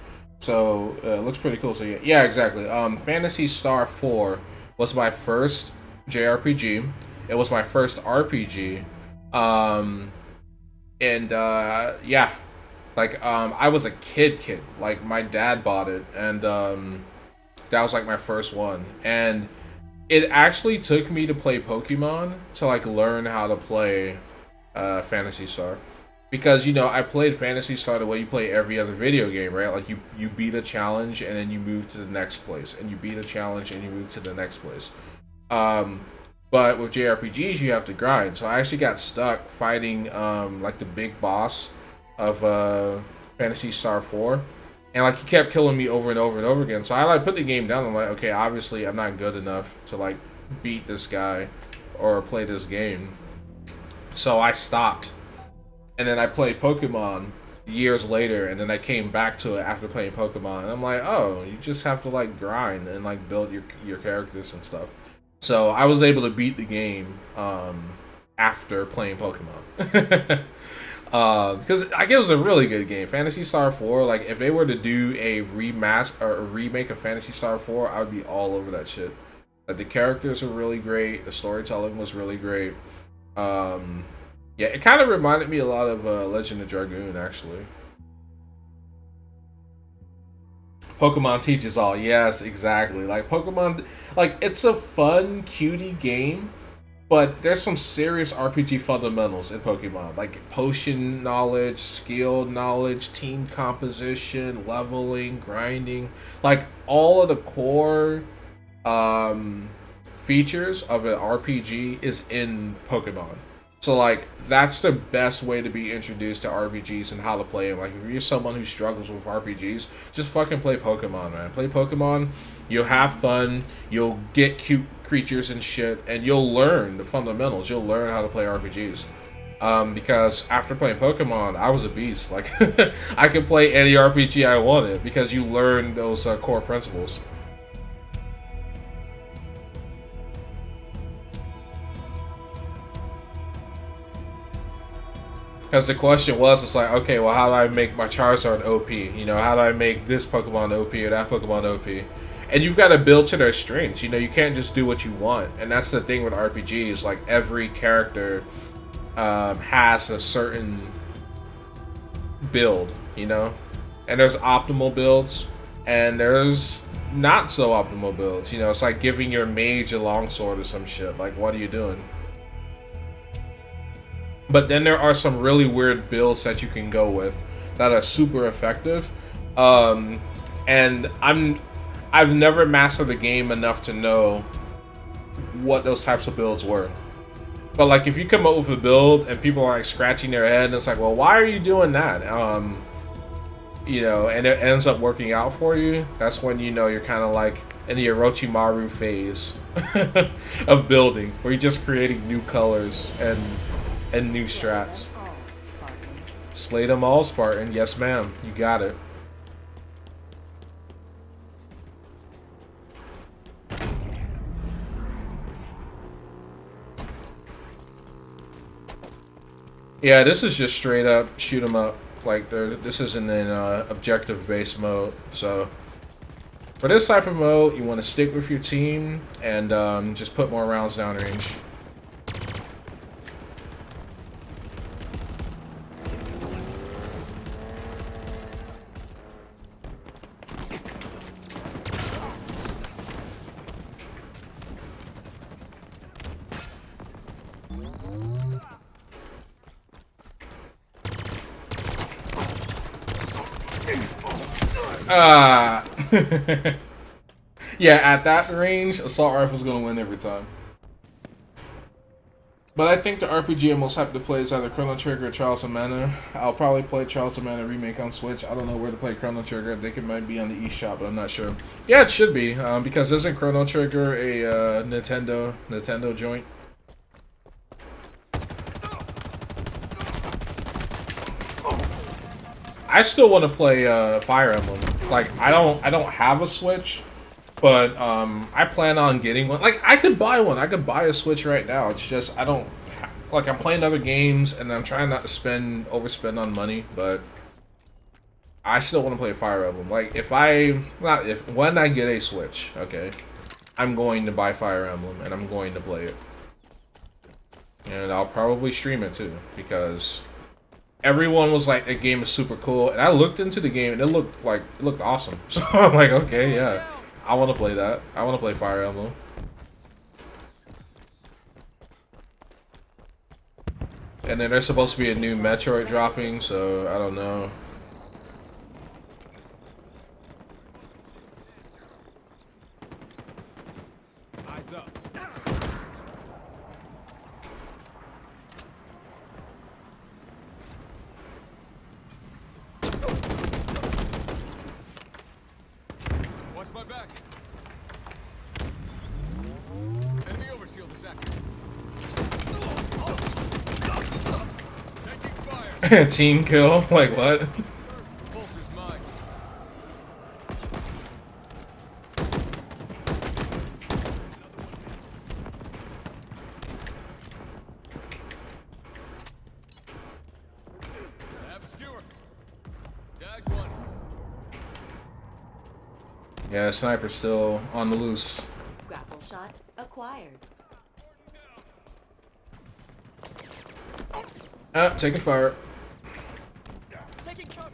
So it looks pretty cool. So yeah, exactly. Phantasy Star 4 was my first JRPG. It was my first RPG. Yeah, like I was a kid. Like my dad bought it, and that was like my first one. And it actually took me to play Pokemon to like learn how to play Phantasy Star, because I played Phantasy Star the way you play every other video game, right? Like you beat a challenge and then you move to the next place, and you beat a challenge and you move to the next place. But with JRPGs you have to grind. So I actually got stuck fighting like the big boss of Phantasy Star 4. And like he kept killing me over and over and over again. So I like put the game down. I'm like, okay, obviously I'm not good enough to like beat this guy or play this game. So I stopped. And then I played Pokemon years later, and then I came back to it after playing Pokemon. And I'm like, oh, you just have to like grind and like build your characters and stuff. So I was able to beat the game after playing Pokemon. Because like it was a really good game. Phantasy Star 4, like if they were to do a remaster or a remake of Phantasy Star 4, I would be all over that shit. Like the characters were really great, the storytelling was really great. Yeah, it kind of reminded me a lot of Legend of Dragoon, actually. Pokemon teaches all. Yes, exactly. Like Pokemon, like it's a fun, cutie game, but there's some serious RPG fundamentals in Pokemon, like potion knowledge, skill knowledge, team composition, leveling, grinding. Like all of the core features of an RPG is in Pokemon. So like that's the best way to be introduced to RPGs and how to play them. Like if you're someone who struggles with RPGs, just fucking play Pokemon, man. Play Pokemon, you'll have fun, you'll get cute creatures and shit, and you'll learn the fundamentals. You'll learn how to play RPGs. Because after playing Pokemon, I was a beast. Like I could play any RPG I wanted because you learn those core principles. Because the question was, it's like, okay, well, how do I make my Charizard OP? How do I make this Pokemon OP or that Pokemon OP? And you've got to build to their strengths. You can't just do what you want. And that's the thing with RPGs. Like, every character has a certain build, And there's optimal builds, and there's not so optimal builds. It's like giving your mage a longsword or some shit. Like, what are you doing? But then there are some really weird builds that you can go with that are super effective. And I've never mastered the game enough to know what those types of builds were. But like if you come up with a build and people are like scratching their head and it's like, well, why are you doing that? And it ends up working out for you. That's when you're kind of like in the Orochimaru phase of building, where you're just creating new colors and new strats. Slay them all, Spartan. Yes, ma'am. You got it. Yeah, this is just straight up shoot 'em up. Like, this isn't in objective-based mode. So, for this type of mode, you want to stick with your team and just put more rounds downrange. Yeah, at that range, Assault Rifle's gonna win every time. But I think the RPG I'm most hyped to play is either Chrono Trigger or Trials of Mana. I'll probably play Trials of Mana Remake on Switch. I don't know where to play Chrono Trigger. I think it might be on the eShop, but I'm not sure. Yeah, it should be, because isn't Chrono Trigger a Nintendo joint? I still want to play Fire Emblem. Like I don't have a Switch, but I plan on getting one. Like I could buy one. I could buy a Switch right now. It's just I don't like I'm playing other games and I'm trying not to overspend on money, but I still want to play Fire Emblem. Like when I get a Switch, okay, I'm going to buy Fire Emblem and I'm going to play it. And I'll probably stream it too because everyone was like, "The game is super cool," and I looked into the game, and it looked awesome. So I'm like, "Okay, yeah, I want to play that. I want to play Fire Emblem." And then there's supposed to be a new Metroid dropping, so I don't know. Eyes up. Watch my back. Enemy overshield is active. Taking fire. Team kill? Like what? Pulser's mine. Obscure. Tag one. Yeah, sniper's still on the loose. Grapple shot acquired. Taking fire. Taking cover.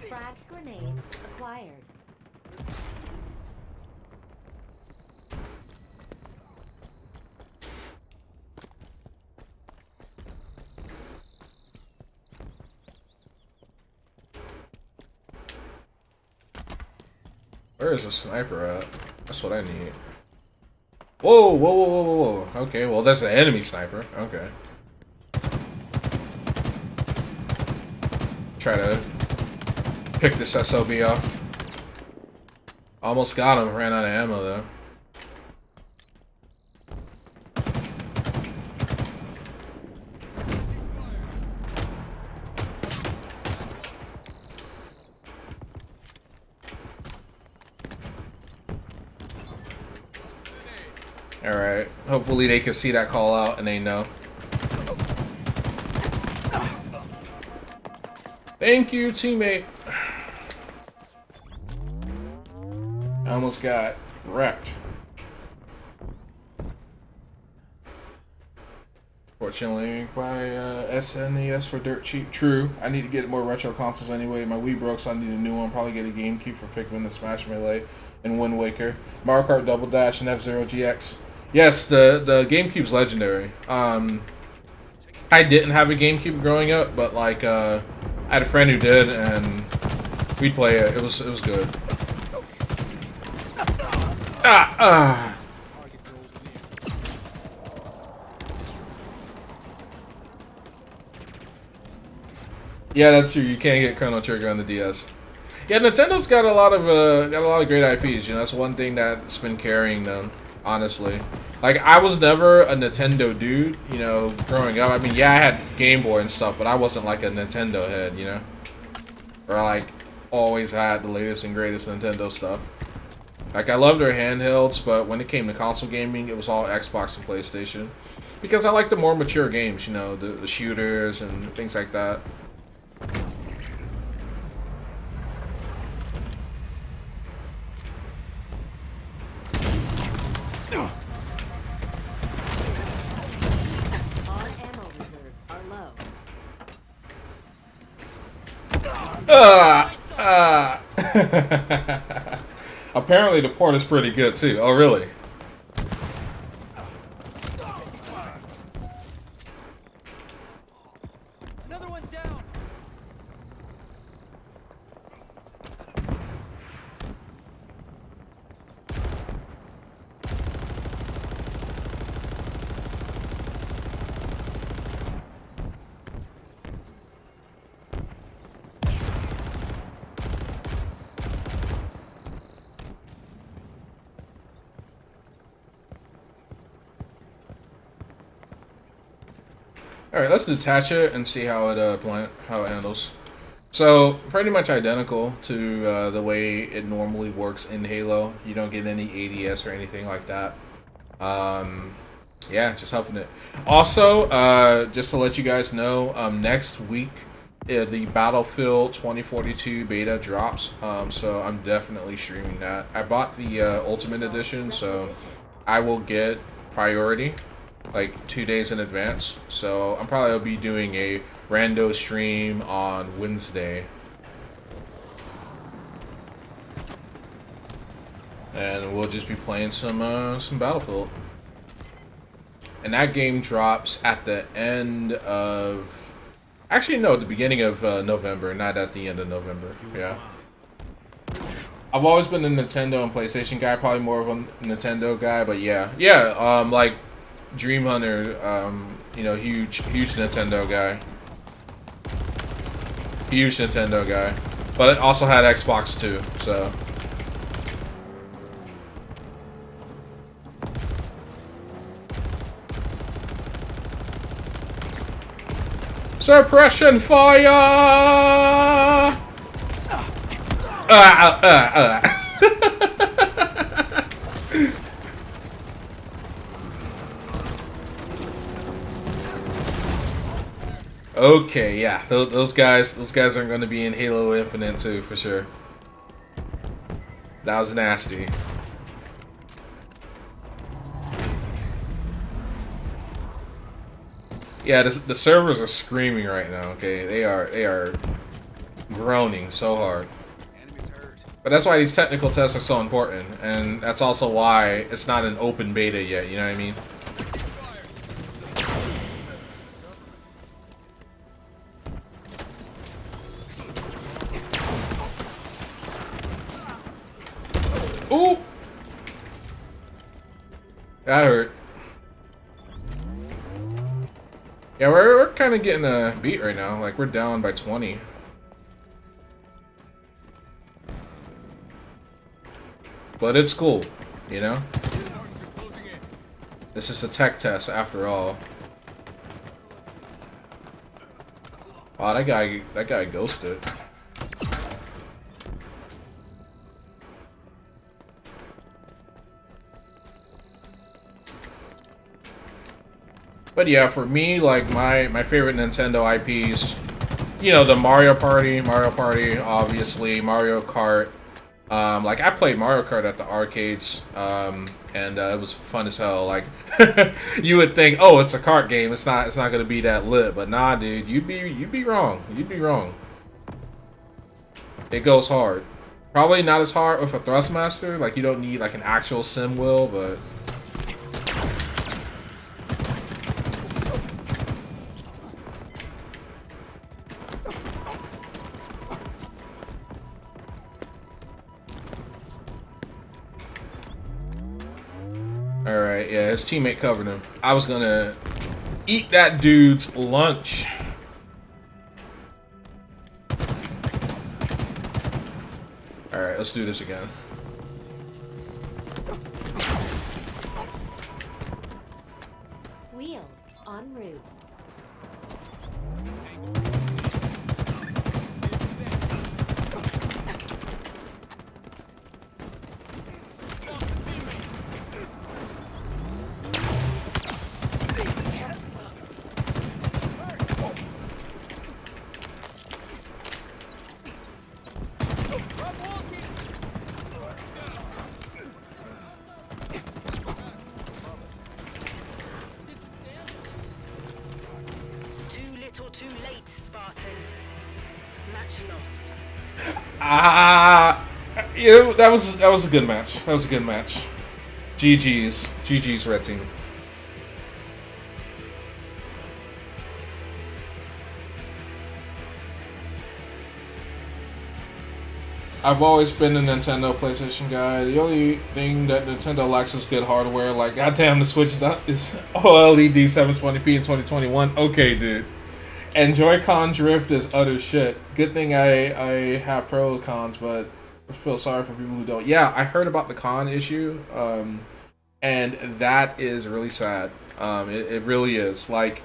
Frag grenades acquired. Where is the sniper at? That's what I need. Whoa, whoa, whoa, whoa, whoa, whoa. Okay, well, that's an enemy sniper. Okay. Try to pick this SOB off. Almost got him. Ran out of ammo, though. Alright. Hopefully they can see that call out and they know. Thank you, teammate. I almost got wrecked. Fortunately, buy SNES for dirt cheap. True. I need to get more retro consoles anyway. My Wii broke, so I need a new one. Probably get a GameCube for Pikmin and Smash Melee and Wind Waker. Mario Kart Double Dash and F-Zero GX. Yes, the GameCube's legendary. I didn't have a GameCube growing up, but like I had a friend who did, and we'd play it. It was good. Yeah, that's true. You can't get Chrono Trigger on the DS. Yeah, Nintendo's got a lot of great IPs. You know, that's one thing that's been carrying them. Honestly, like I was never a Nintendo dude. You know, growing up. I mean, yeah, I had Game Boy and stuff, but I wasn't like a Nintendo head. You know, or like always had the latest and greatest Nintendo stuff. Like I loved their handhelds, but when it came to console gaming, it was all Xbox and PlayStation. Because I like the more mature games. You know, the shooters and things like that. Apparently the port is pretty good too. Oh, really? Another one down. All right, let's detach it and see how it how it handles. So pretty much identical to the way it normally works in Halo. You don't get any ADS or anything like that. Yeah, just huffing it. Also, just to let you guys know, next week the Battlefield 2042 beta drops. So I'm definitely streaming that. I bought the Ultimate Edition, so I will get priority like 2 days in advance. So I'm probably gonna be doing a rando stream on Wednesday. And we'll just be playing some Battlefield. And that game drops at the end of... Actually, no, the beginning of November, not at the end of November. Yeah. I've always been a Nintendo and PlayStation guy, probably more of a Nintendo guy, but yeah. Yeah, like Dream Hunter, you know, huge Nintendo guy. Huge Nintendo guy. But it also had Xbox too, so... Suppression fire! Okay, yeah, those guys are going to be in Halo Infinite too, for sure. That was nasty. Yeah, the servers are screaming right now. Okay, they are groaning so hard. But that's why these technical tests are so important, and that's also why it's not an open beta yet. You know what I mean? Ooh, that hurt. Yeah, we're kind of getting a beat right now. Like, we're down by 20. But it's cool, you know? This is a tech test after all. Wow, that guy ghosted. But yeah, for me, like my favorite Nintendo IPs, you know, the Mario Party, obviously, Mario Kart. Like, I played Mario Kart at the arcades, and it was fun as hell. Like, you would think, oh, it's a kart game, it's not gonna be that lit, but nah, dude, you'd be wrong. You'd be wrong. It goes hard. Probably not as hard with a Thrustmaster. Like, you don't need like an actual sim wheel, but. Alright, yeah, his teammate covered him. I was gonna eat that dude's lunch. Alright, let's do this again. Wheels en route. Too late, Spartan. Match lost. Yeah, that was a good match. That was a good match. GG's red team. I've always been a Nintendo PlayStation guy. The only thing that Nintendo lacks is good hardware. Like, goddamn, the Switch is OLED 720p in 2021. Okay, dude. And Joy-Con drift is utter shit. Good thing I have pro cons, but I feel sorry for people who don't. Yeah, I heard about the con issue, and that is really sad. It really is. Like,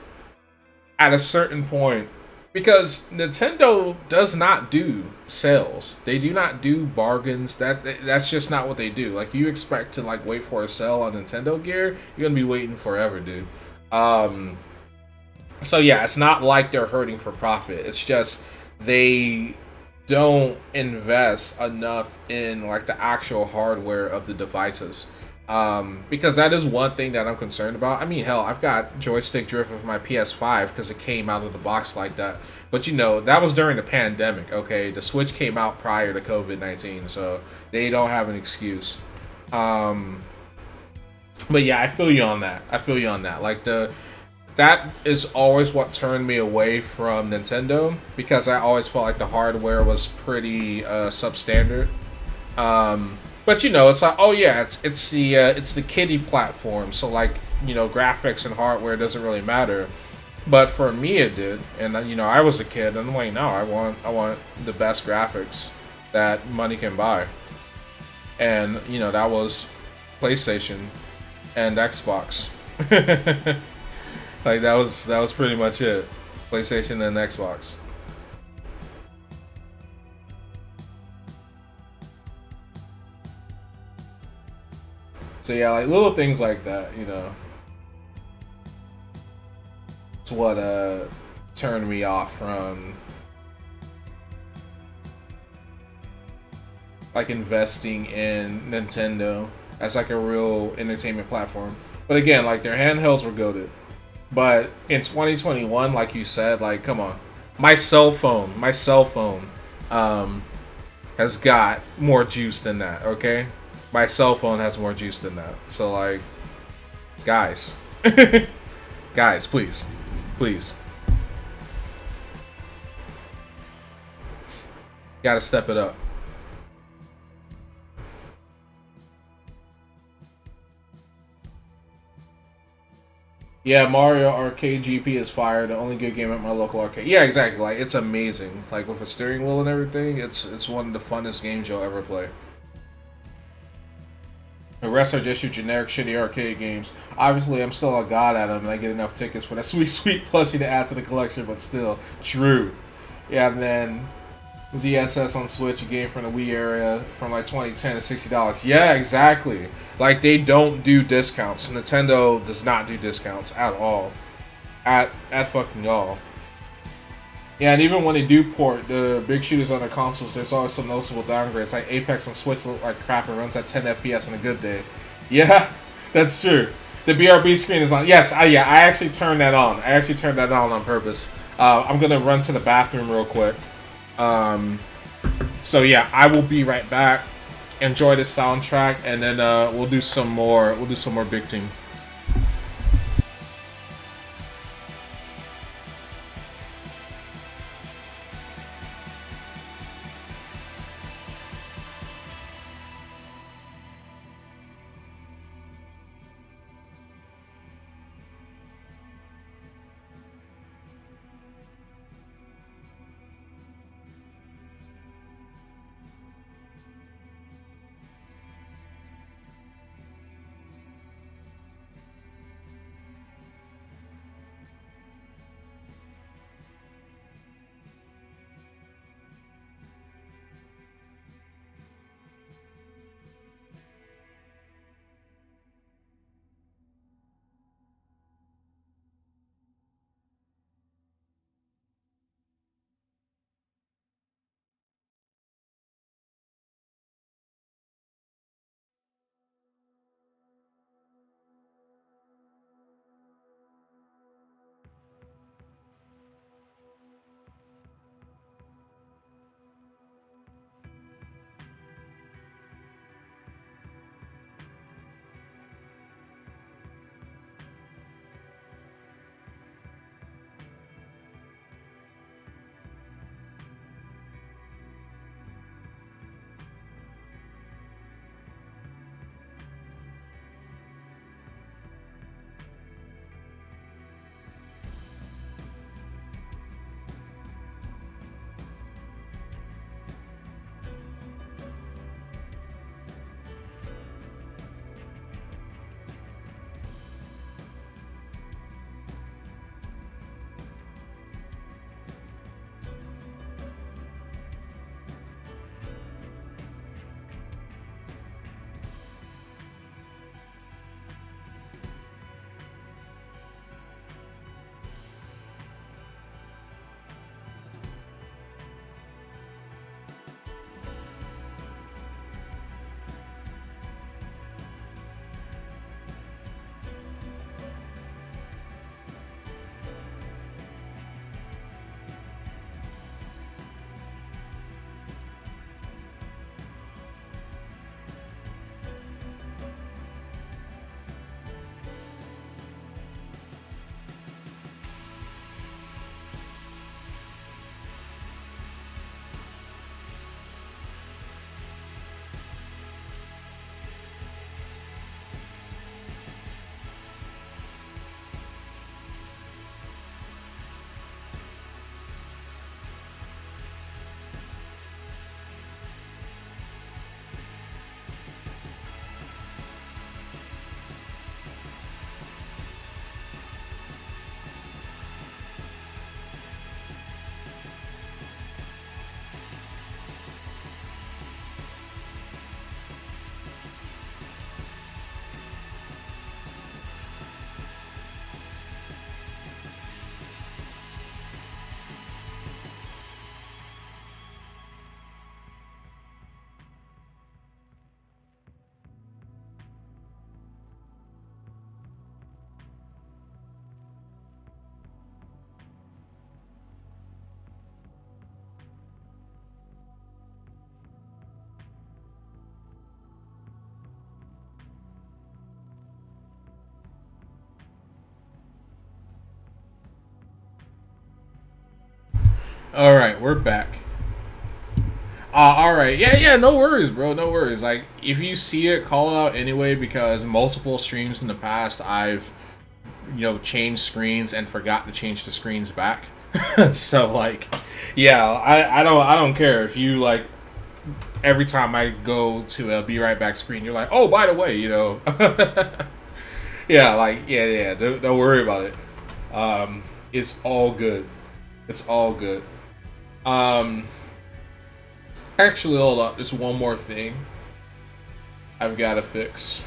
at a certain point, because Nintendo does not do sales. They do not do bargains. That's just not what they do. Like, you expect to like wait for a sale on Nintendo gear, you're gonna be waiting forever, dude. So yeah, it's not like they're hurting for profit. It's just they don't invest enough in like the actual hardware of the devices. Because that is one thing that I'm concerned about. I mean, hell, I've got joystick drift with my PS5 because it came out of the box like that. But you know, that was during the pandemic. Okay, the Switch came out prior to COVID-19, so they don't have an excuse. Um, but yeah, I feel you on that. I feel you on that. Like that is always what turned me away from Nintendo, because I always felt like the hardware was pretty substandard. But you know, it's like, oh yeah, it's the kiddie platform, so like, you know, graphics and hardware doesn't really matter. But for me, it did, and you know, I was a kid, and I'm like, no, I want the best graphics that money can buy, and you know, that was PlayStation and Xbox. Like that was pretty much it. PlayStation and Xbox. So yeah, like little things like that, you know. It's what turned me off from like investing in Nintendo as like a real entertainment platform. But again, like their handhelds were goated. But in 2021, like you said, like come on, my cell phone, has got more juice than that. Okay, my cell phone has more juice than that. So like, guys, guys, please, gotta step it up. Yeah, Mario Arcade GP is fire. The only good game at my local arcade. Yeah, exactly. Like it's amazing. Like with a steering wheel and everything, it's one of the funnest games you'll ever play. The rest are just your generic shitty arcade games. Obviously, I'm still a god at them, and I get enough tickets for that sweet plushie to add to the collection. But still, true. Yeah, and then ZSS on Switch, a game from the Wii era from like 2010 to $60. Yeah, exactly. Like they don't do discounts. Nintendo does not do discounts at all. At fucking all. Yeah, and even when they do port the big shooters on their consoles, there's always some noticeable downgrades. Like Apex on Switch look like crap and runs at 10 FPS on a good day. Yeah, that's true. The BRB screen is on. Yes, I actually turned that on. I actually turned that on purpose. I'm gonna run to the bathroom real quick. So yeah, I will be right back. Enjoy this soundtrack, and then we'll do some more. We'll do some more Big Team. All right, we're back. All right, yeah, no worries, bro, no worries. Like, if you see it, call it out anyway, because multiple streams in the past, I've, changed screens and forgot to change the screens back. So like, yeah, I don't care if you like every time I go to a be right back screen, you're like, oh, by the way, yeah, like, yeah, don't worry about it. It's all good. It's all good. Actually, hold up. There's one more thing I've got to fix.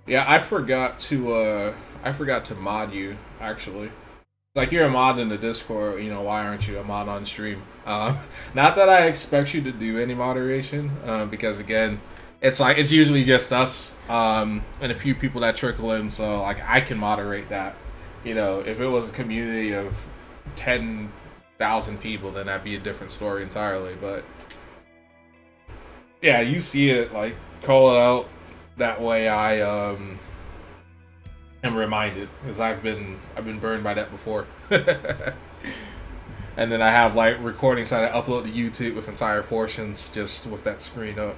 Yeah, I forgot to mod you, actually. Like, you're a mod in the Discord, why aren't you a mod on stream? Not that I expect you to do any moderation, because again, it's usually just us, and a few people that trickle in, so like I can moderate that. If it was a community of 10,000 people, then that'd be a different story entirely. But yeah, you see it, like, call it out. That way I am reminded, because I've been burned by that before. And then I have like recordings that I upload to YouTube with entire portions just with that screen up.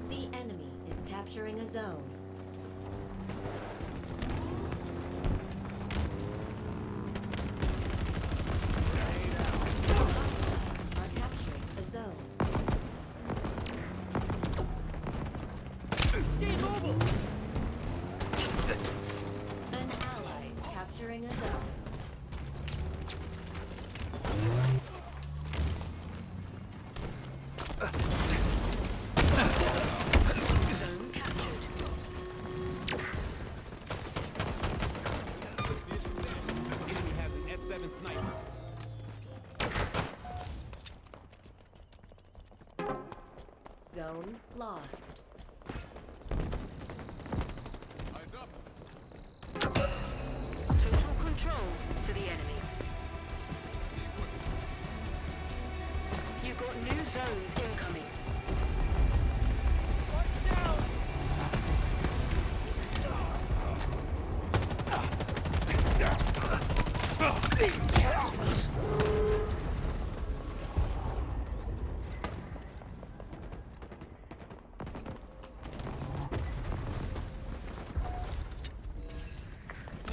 The enemy is capturing a zone. Are capturing a zone. An ally is capturing a zone. Zone captured. Zone lost. Eyes up. Total control for the enemy. The equipment. You've got new zones incoming.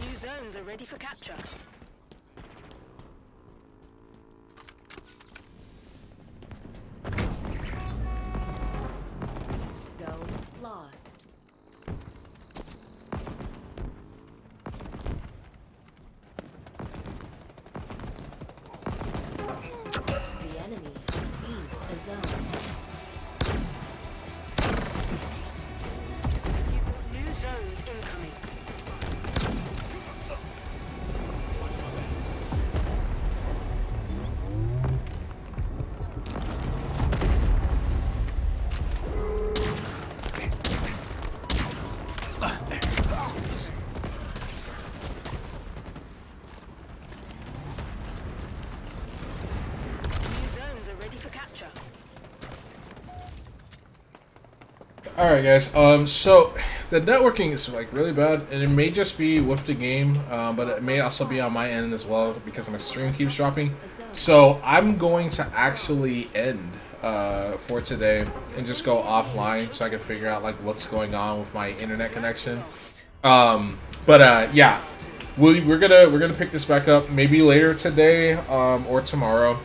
New zones are ready for capture. Zone lost. The enemy has seized a zone. You've got new zones incoming. New zones are ready for capture. All right, guys. So the networking is like really bad, and it may just be with the game, but it may also be on my end as well because my stream keeps dropping. So I'm going to actually end for today and just go offline so I can figure out like what's going on with my internet connection. Yeah, we're gonna pick this back up maybe later today, or tomorrow,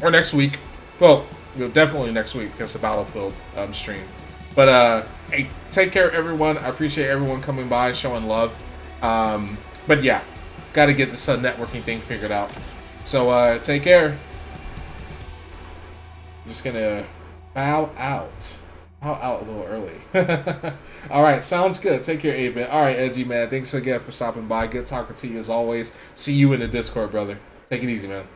or next week. Well, definitely next week because the Battlefield stream. But hey, take care, everyone. I appreciate everyone coming by and showing love. But yeah, got to get this networking thing figured out. So take care. I'm just gonna bow out. Bow out a little early. All right, sounds good. Take care, A-Bit. All right, Edgy man. Thanks again for stopping by. Good talking to you as always. See you in the Discord, brother. Take it easy, man.